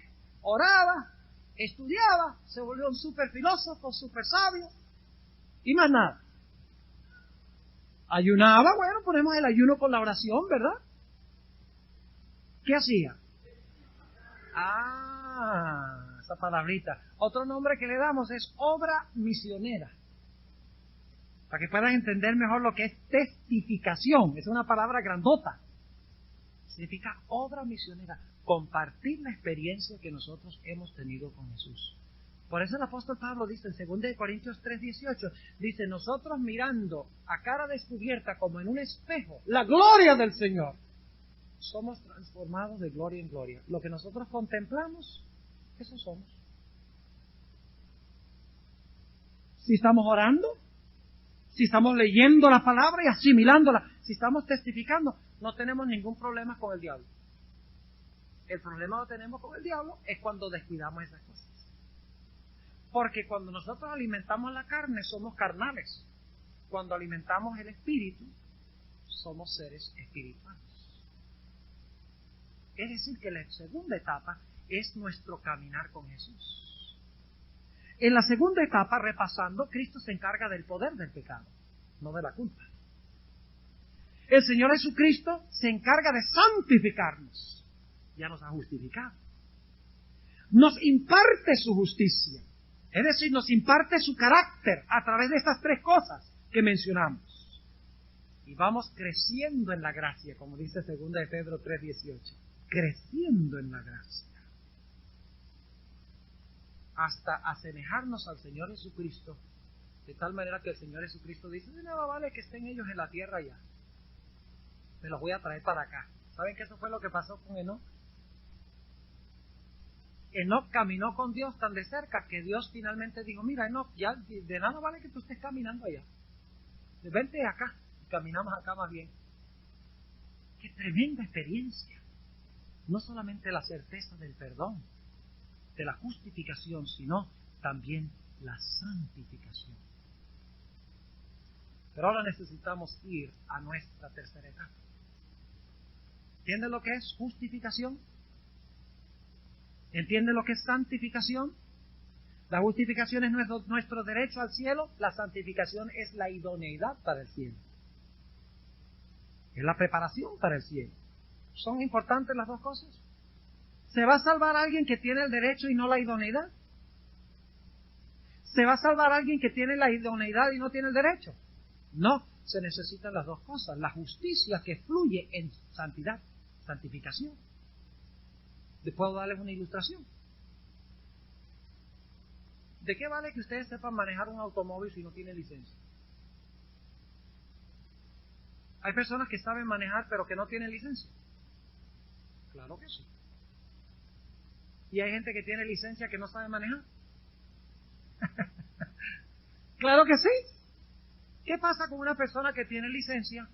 oraba, estudiaba, se volvió un súper filósofo, súper sabio, y más nada. Ayunaba, bueno, ponemos el ayuno con la oración, ¿verdad? ¿Qué hacía? Esa palabrita. Otro nombre que le damos es obra misionera. para que puedan entender mejor lo que es testificación. Es una palabra grandota. Significa obra misionera, compartir la experiencia que nosotros hemos tenido con Jesús. Por eso el apóstol Pablo dice en 2 Corintios 3:18, dice, nosotros mirando a cara descubierta como en un espejo la gloria del Señor, somos transformados de gloria en gloria. Lo que nosotros contemplamos, eso somos. Si estamos orando, si estamos leyendo la palabra y asimilándola, si estamos testificando, no tenemos ningún problema con el diablo. El problema que tenemos con el diablo es cuando descuidamos esas cosas. Porque cuando nosotros alimentamos la carne, somos carnales. Cuando alimentamos el espíritu, somos seres espirituales. Es decir, que la segunda etapa es nuestro caminar con Jesús. En la segunda etapa, repasando, Cristo se encarga del poder del pecado, no de la culpa. El Señor Jesucristo se encarga de santificarnos. Ya nos ha justificado. Nos imparte su justicia. Es decir, nos imparte su carácter a través de estas tres cosas que mencionamos. Y vamos creciendo en la gracia, como dice 2 Pedro 3:18. Creciendo en la gracia. Hasta asemejarnos al Señor Jesucristo, de tal manera que el Señor Jesucristo dice, de nada vale que estén ellos en la tierra ya. Me los voy a traer para acá. ¿Saben que eso fue lo que pasó con Enoc? Enoc caminó con Dios tan de cerca que Dios finalmente dijo, mira Enoc, ya de nada vale que tú estés caminando allá. Vente acá, y caminamos acá más bien. ¡Qué tremenda experiencia! No solamente la certeza del perdón, de la justificación, sino también la santificación. Pero ahora necesitamos ir a nuestra tercera etapa. ¿Entienden lo que es justificación? ¿Entienden lo que es santificación? La justificación es nuestro derecho al cielo, la santificación es la idoneidad para el cielo. Es la preparación para el cielo. ¿Son importantes las dos cosas? ¿Se va a salvar a alguien que tiene el derecho y no la idoneidad? ¿Se va a salvar a alguien que tiene la idoneidad y no tiene el derecho? No, se necesitan las dos cosas. La justicia que fluye en santidad, santificación. ¿Puedo darles una ilustración? ¿De qué vale que ustedes sepan manejar un automóvil si no tienen licencia? Hay personas que saben manejar pero que no tienen licencia. Claro que sí. Y hay gente que tiene licencia que no sabe manejar. Claro que sí. ¿Qué pasa con una persona que tiene licencia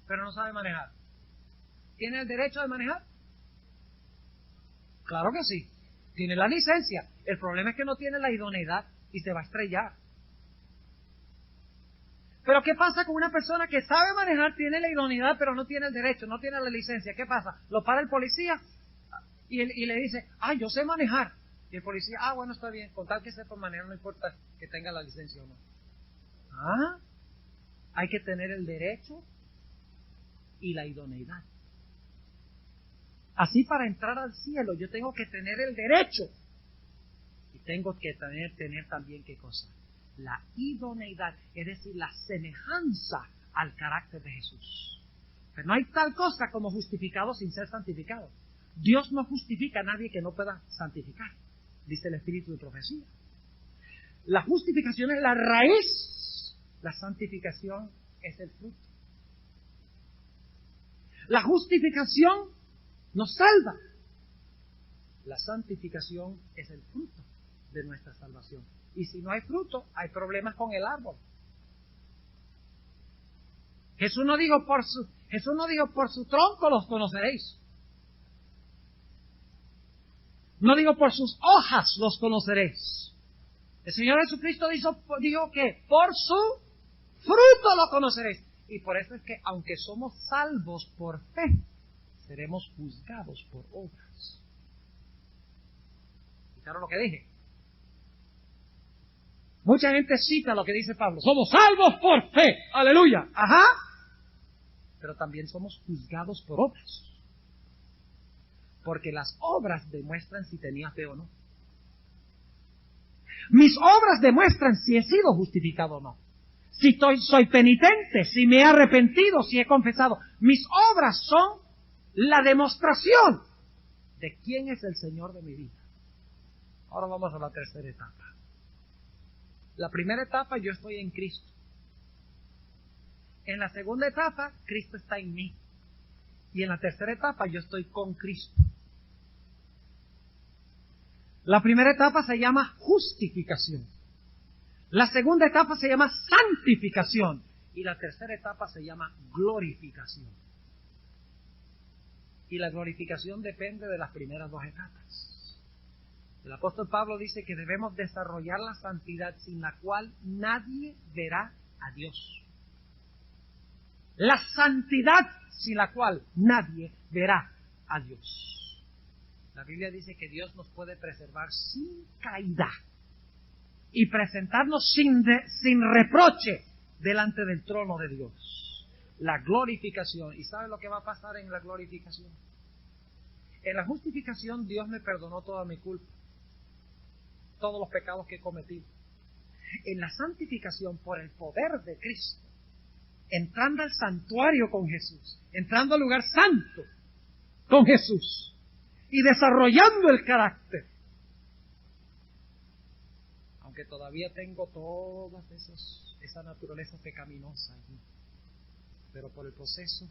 pero no sabe manejar? ¿Tiene el derecho de manejar? Claro que sí. Tiene la licencia. El problema es que no tiene la idoneidad y se va a estrellar. Pero ¿qué pasa con una persona que sabe manejar, tiene la idoneidad, pero no tiene el derecho, no tiene la licencia? ¿Qué pasa? Lo para el policía y le dice, yo sé manejar. Y el policía, bueno, está bien, con tal que sepa manejar, no importa que tenga la licencia o no. Hay que tener el derecho y la idoneidad. Así, para entrar al cielo yo tengo que tener el derecho y tengo que tener también, ¿qué cosa? La idoneidad, es decir, la semejanza al carácter de Jesús. Pero no hay tal cosa como justificado sin ser santificado. Dios no justifica a nadie que no pueda santificar, dice el Espíritu de profecía. La justificación es la raíz, la santificación es el fruto. La justificación nos salva. La santificación es el fruto de nuestra salvación. Y si no hay fruto, hay problemas con el árbol. Jesús no dijo por su tronco los conoceréis. No digo por sus hojas los conoceréis. El Señor Jesucristo dijo que por su fruto lo conoceréis. Y por eso es que aunque somos salvos por fe, seremos juzgados por obras. ¿Escucharon lo que dije? Mucha gente cita lo que dice Pablo. Somos salvos por fe. ¡Aleluya! ¡Ajá! Pero también somos juzgados por obras. Porque las obras demuestran si tenía fe o no. Mis obras demuestran si he sido justificado o no. si soy penitente, si me he arrepentido, si he confesado. Mis obras son la demostración de quién es el Señor de mi vida. Ahora vamos a la tercera etapa. La primera etapa, yo estoy en Cristo. En la segunda etapa, Cristo está en mí. Y en la tercera etapa, yo estoy con Cristo. La primera etapa se llama justificación. La segunda etapa se llama santificación. Y la tercera etapa se llama glorificación. Y la glorificación depende de las primeras dos etapas. El apóstol Pablo dice que debemos desarrollar la santidad sin la cual nadie verá a Dios. La santidad sin la cual nadie verá a Dios. La Biblia dice que Dios nos puede preservar sin caída y presentarnos sin reproche delante del trono de Dios. La glorificación. ¿Y sabe lo que va a pasar en la glorificación? En la justificación Dios me perdonó toda mi culpa, todos los pecados que he cometido. En la santificación, por el poder de Cristo, entrando al santuario con Jesús, entrando al lugar santo con Jesús y desarrollando el carácter. Aunque todavía tengo todas esa naturaleza pecaminosa allí, pero por el proceso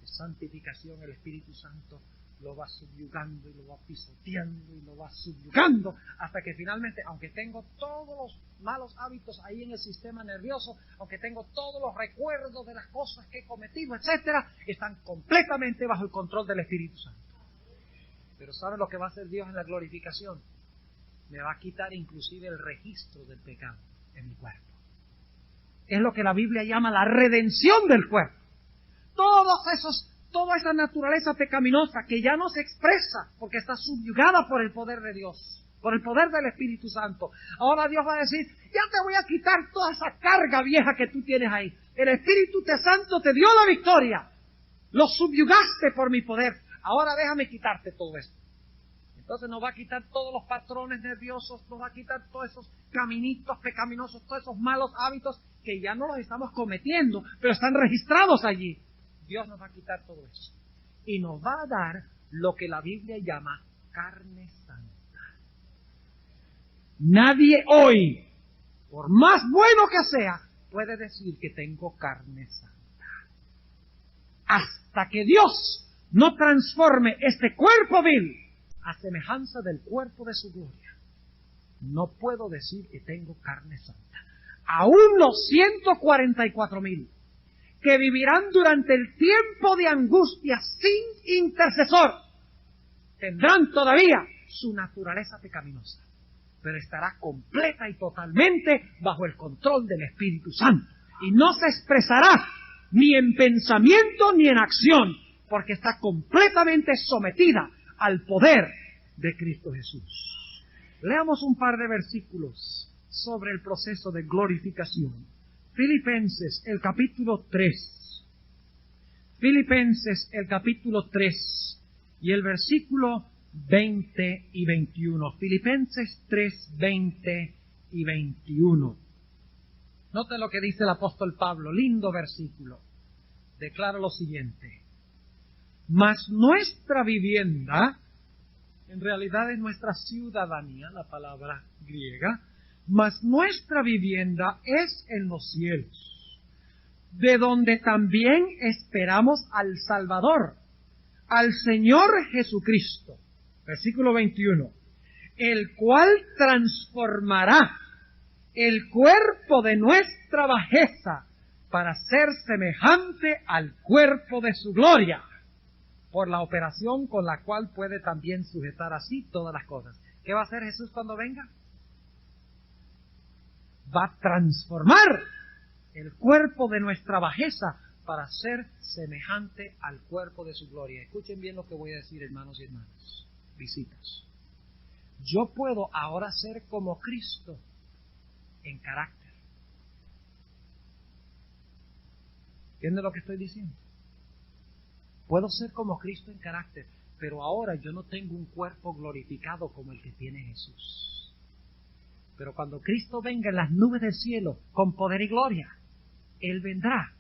de santificación el Espíritu Santo lo va subyugando y lo va pisoteando y lo va subyugando hasta que finalmente, aunque tengo todos los malos hábitos ahí en el sistema nervioso, aunque tengo todos los recuerdos de las cosas que he cometido, etcétera, están completamente bajo el control del Espíritu Santo. Pero ¿saben lo que va a hacer Dios en la glorificación? Me va a quitar inclusive el registro del pecado en mi cuerpo. Es lo que la Biblia llama la redención del cuerpo. Toda esa naturaleza pecaminosa que ya no se expresa porque está subyugada por el poder de Dios, por el poder del Espíritu Santo. Ahora Dios va a decir, ya te voy a quitar toda esa carga vieja que tú tienes ahí. El Espíritu Santo te dio la victoria. Lo subyugaste por mi poder. Ahora déjame quitarte todo esto. Entonces nos va a quitar todos los patrones nerviosos, nos va a quitar todos esos caminitos pecaminosos, todos esos malos hábitos que ya no los estamos cometiendo, pero están registrados allí. Dios nos va a quitar todo eso. Y nos va a dar lo que la Biblia llama carne santa. Nadie hoy, por más bueno que sea, puede decir que tengo carne santa. Hasta que Dios no transforme este cuerpo vil a semejanza del cuerpo de su gloria, no puedo decir que tengo carne santa. Aún los 144,000 que vivirán durante el tiempo de angustia sin intercesor, tendrán todavía su naturaleza pecaminosa, pero estará completa y totalmente bajo el control del Espíritu Santo, y no se expresará ni en pensamiento ni en acción, porque está completamente sometida al poder de Cristo Jesús. Leamos un par de versículos sobre el proceso de glorificación. Filipenses, el capítulo 3. Filipenses, el capítulo 3 y el versículo 20 y 21. Filipenses 3, 20 y 21. Note lo que dice el apóstol Pablo, lindo versículo. Declara lo siguiente: mas nuestra vivienda, en realidad es nuestra ciudadanía, la palabra griega, mas nuestra vivienda es en los cielos, de donde también esperamos al Salvador, al Señor Jesucristo. Versículo 21. El cual transformará el cuerpo de nuestra bajeza para ser semejante al cuerpo de su gloria, por la operación con la cual puede también sujetar así todas las cosas. ¿Qué va a hacer Jesús cuando venga? Va a transformar el cuerpo de nuestra bajeza para ser semejante al cuerpo de su gloria. Escuchen bien lo que voy a decir, hermanos y hermanas, visitas. Yo puedo ahora ser como Cristo en carácter. ¿Entiende lo que estoy diciendo? Puedo ser como Cristo en carácter, pero ahora yo no tengo un cuerpo glorificado como el que tiene Jesús. Pero cuando Cristo venga en las nubes del cielo con poder y gloria, Él vendrá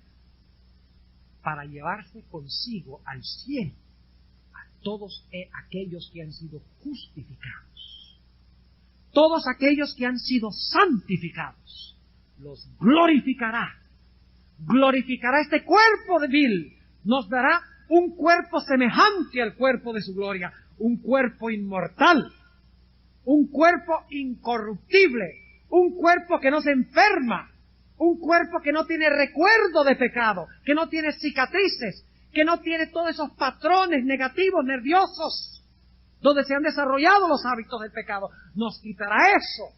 para llevarse consigo al cielo a todos aquellos que han sido justificados. Todos aquellos que han sido santificados, los glorificará. Glorificará este cuerpo débil, nos dará un cuerpo semejante al cuerpo de su gloria, un cuerpo inmortal, un cuerpo incorruptible, un cuerpo que no se enferma, un cuerpo que no tiene recuerdo de pecado, que no tiene cicatrices, que no tiene todos esos patrones negativos, nerviosos, donde se han desarrollado los hábitos del pecado. Nos quitará eso.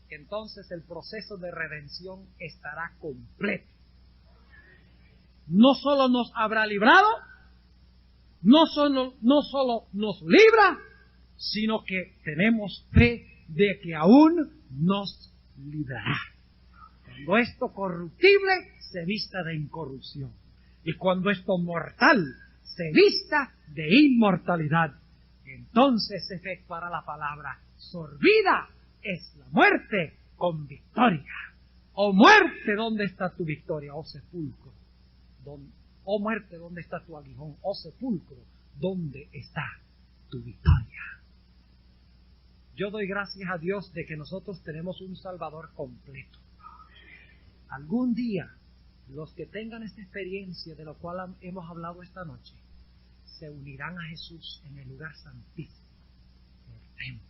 Entonces el proceso de redención estará completo. No solo nos habrá librado, no solo nos libra, sino que tenemos fe de que aún nos librará. Cuando esto corruptible se vista de incorrupción, y cuando esto mortal se vista de inmortalidad, entonces se efectuará la palabra: sorbida es la muerte con victoria. Oh muerte, ¿dónde está tu victoria? Oh sepulcro, oh muerte, ¿dónde está tu aguijón? Oh sepulcro, ¿dónde está tu victoria? Yo doy gracias a Dios de que nosotros tenemos un Salvador completo. Algún día, los que tengan esta experiencia de lo cual hemos hablado esta noche, se unirán a Jesús en el lugar santísimo, el templo,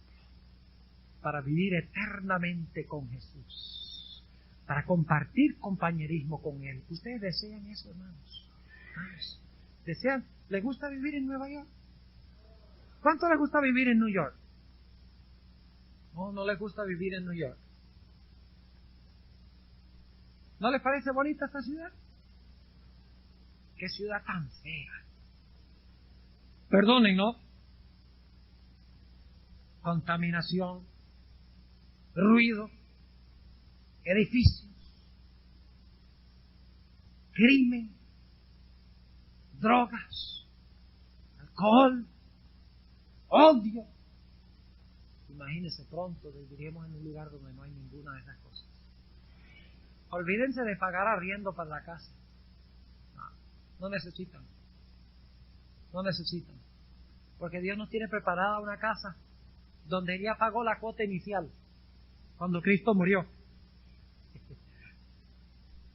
para vivir eternamente con Jesús, para compartir compañerismo con Él. ¿Ustedes desean eso, hermanos? ¿Desean? ¿Les gusta vivir en Nueva York? ¿Cuánto les gusta vivir en New York? No les gusta vivir en New York. ¿No les parece bonita esta ciudad? ¡Qué ciudad tan fea! Perdonen, ¿no? Contaminación, ruido, edificios, crimen, drogas, alcohol, odio. Imagínense, pronto viviremos en un lugar donde no hay ninguna de esas cosas. Olvídense de pagar arriendo para la casa. No necesitan. No necesitan. Porque Dios nos tiene preparada una casa donde Él ya pagó la cuota inicial cuando Cristo murió.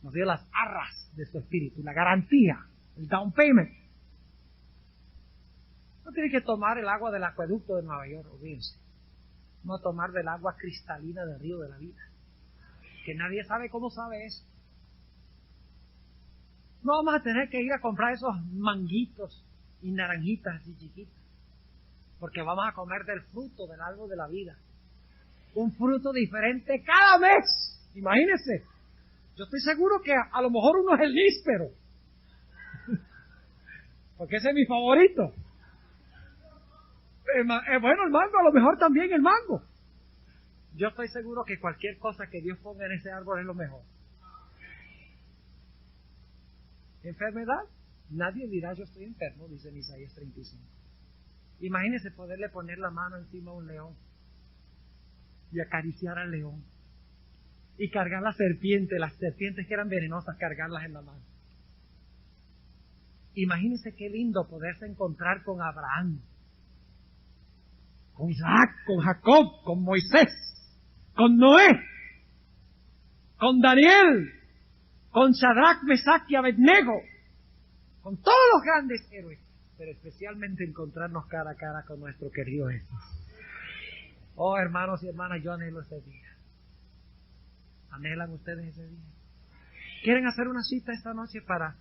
Nos dio las arras de su espíritu, la garantía, el down payment. No tiene que tomar el agua del acueducto de Nueva York, olvídense. No tomar del agua cristalina del río de la vida, que nadie sabe cómo sabe eso. No vamos a tener que ir a comprar esos manguitos y naranjitas así chiquitas, porque vamos a comer del fruto del árbol de la vida, un fruto diferente cada mes. Imagínense, yo estoy seguro que a lo mejor uno es el níspero, porque ese es mi favorito. Bueno, el mango, a lo mejor también el mango. Yo estoy seguro que cualquier cosa que Dios ponga en ese árbol es lo mejor. Enfermedad, nadie dirá yo estoy enfermo, dice en Isaías 35. Imagínese poderle poner la mano encima a un león y acariciar al león y cargar las serpientes que eran venenosas, cargarlas en la mano. Imagínese qué lindo poderse encontrar con Abraham, con Isaac, con Jacob, con Moisés, con Noé, con Daniel, con Shadrach, Mesach y Abednego, con todos los grandes héroes, pero especialmente encontrarnos cara a cara con nuestro querido Jesús. Oh, hermanos y hermanas, yo anhelo ese día. ¿Anhelan ustedes ese día? ¿Quieren hacer una cita esta noche para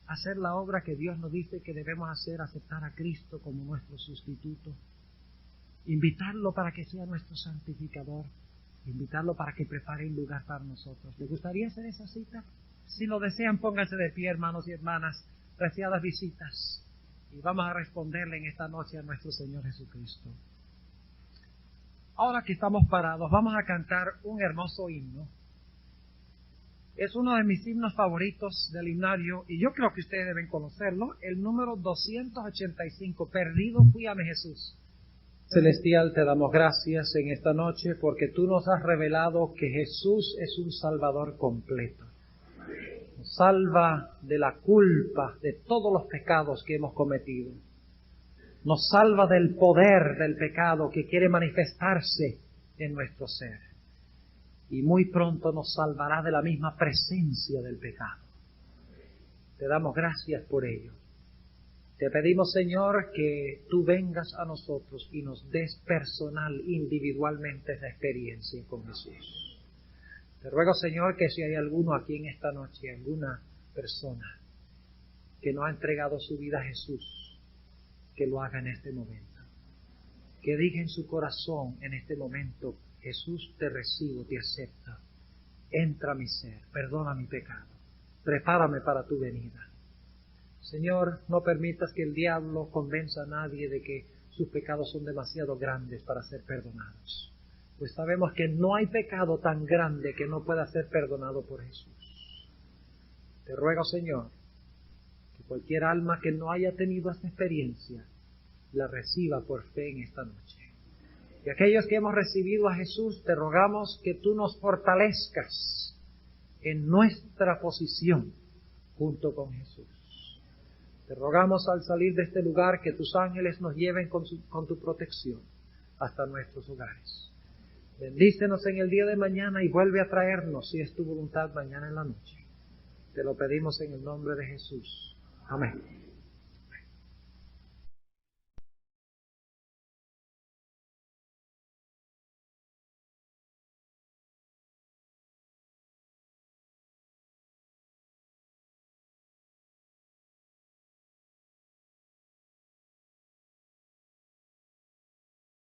hacer la obra que Dios nos dice que debemos hacer, aceptar a Cristo como nuestro sustituto? Invitarlo para que sea nuestro santificador, invitarlo para que prepare un lugar para nosotros. ¿Les gustaría hacer esa cita? Si lo desean, pónganse de pie, hermanos y hermanas, preciadas visitas, y vamos a responderle en esta noche a nuestro Señor Jesucristo. Ahora que estamos parados, vamos a cantar un hermoso himno. Es uno de mis himnos favoritos del himnario, y yo creo que ustedes deben conocerlo, el número 285, Perdido fui a mi Jesús. Celestial, te damos gracias en esta noche porque tú nos has revelado que Jesús es un Salvador completo. Nos salva de la culpa de todos los pecados que hemos cometido. Nos salva del poder del pecado que quiere manifestarse en nuestro ser. Y muy pronto nos salvará de la misma presencia del pecado. Te damos gracias por ello. Te pedimos, Señor, que tú vengas a nosotros y nos des personal, individualmente, esa experiencia con Jesús. Te ruego, Señor, que si hay alguno aquí en esta noche, alguna persona que no ha entregado su vida a Jesús, que lo haga en este momento. Que diga en su corazón en este momento: Jesús, te recibo, te acepto. Entra a mi ser, perdona mi pecado. Prepárame para tu venida. Señor, no permitas que el diablo convenza a nadie de que sus pecados son demasiado grandes para ser perdonados. Pues sabemos que no hay pecado tan grande que no pueda ser perdonado por Jesús. Te ruego, Señor, que cualquier alma que no haya tenido esta experiencia la reciba por fe en esta noche. Y aquellos que hemos recibido a Jesús, te rogamos que tú nos fortalezcas en nuestra posición junto con Jesús. Te rogamos al salir de este lugar que tus ángeles nos lleven con tu protección hasta nuestros hogares. Bendícenos en el día de mañana y vuelve a traernos, si es tu voluntad, mañana en la noche. Te lo pedimos en el nombre de Jesús. Amén.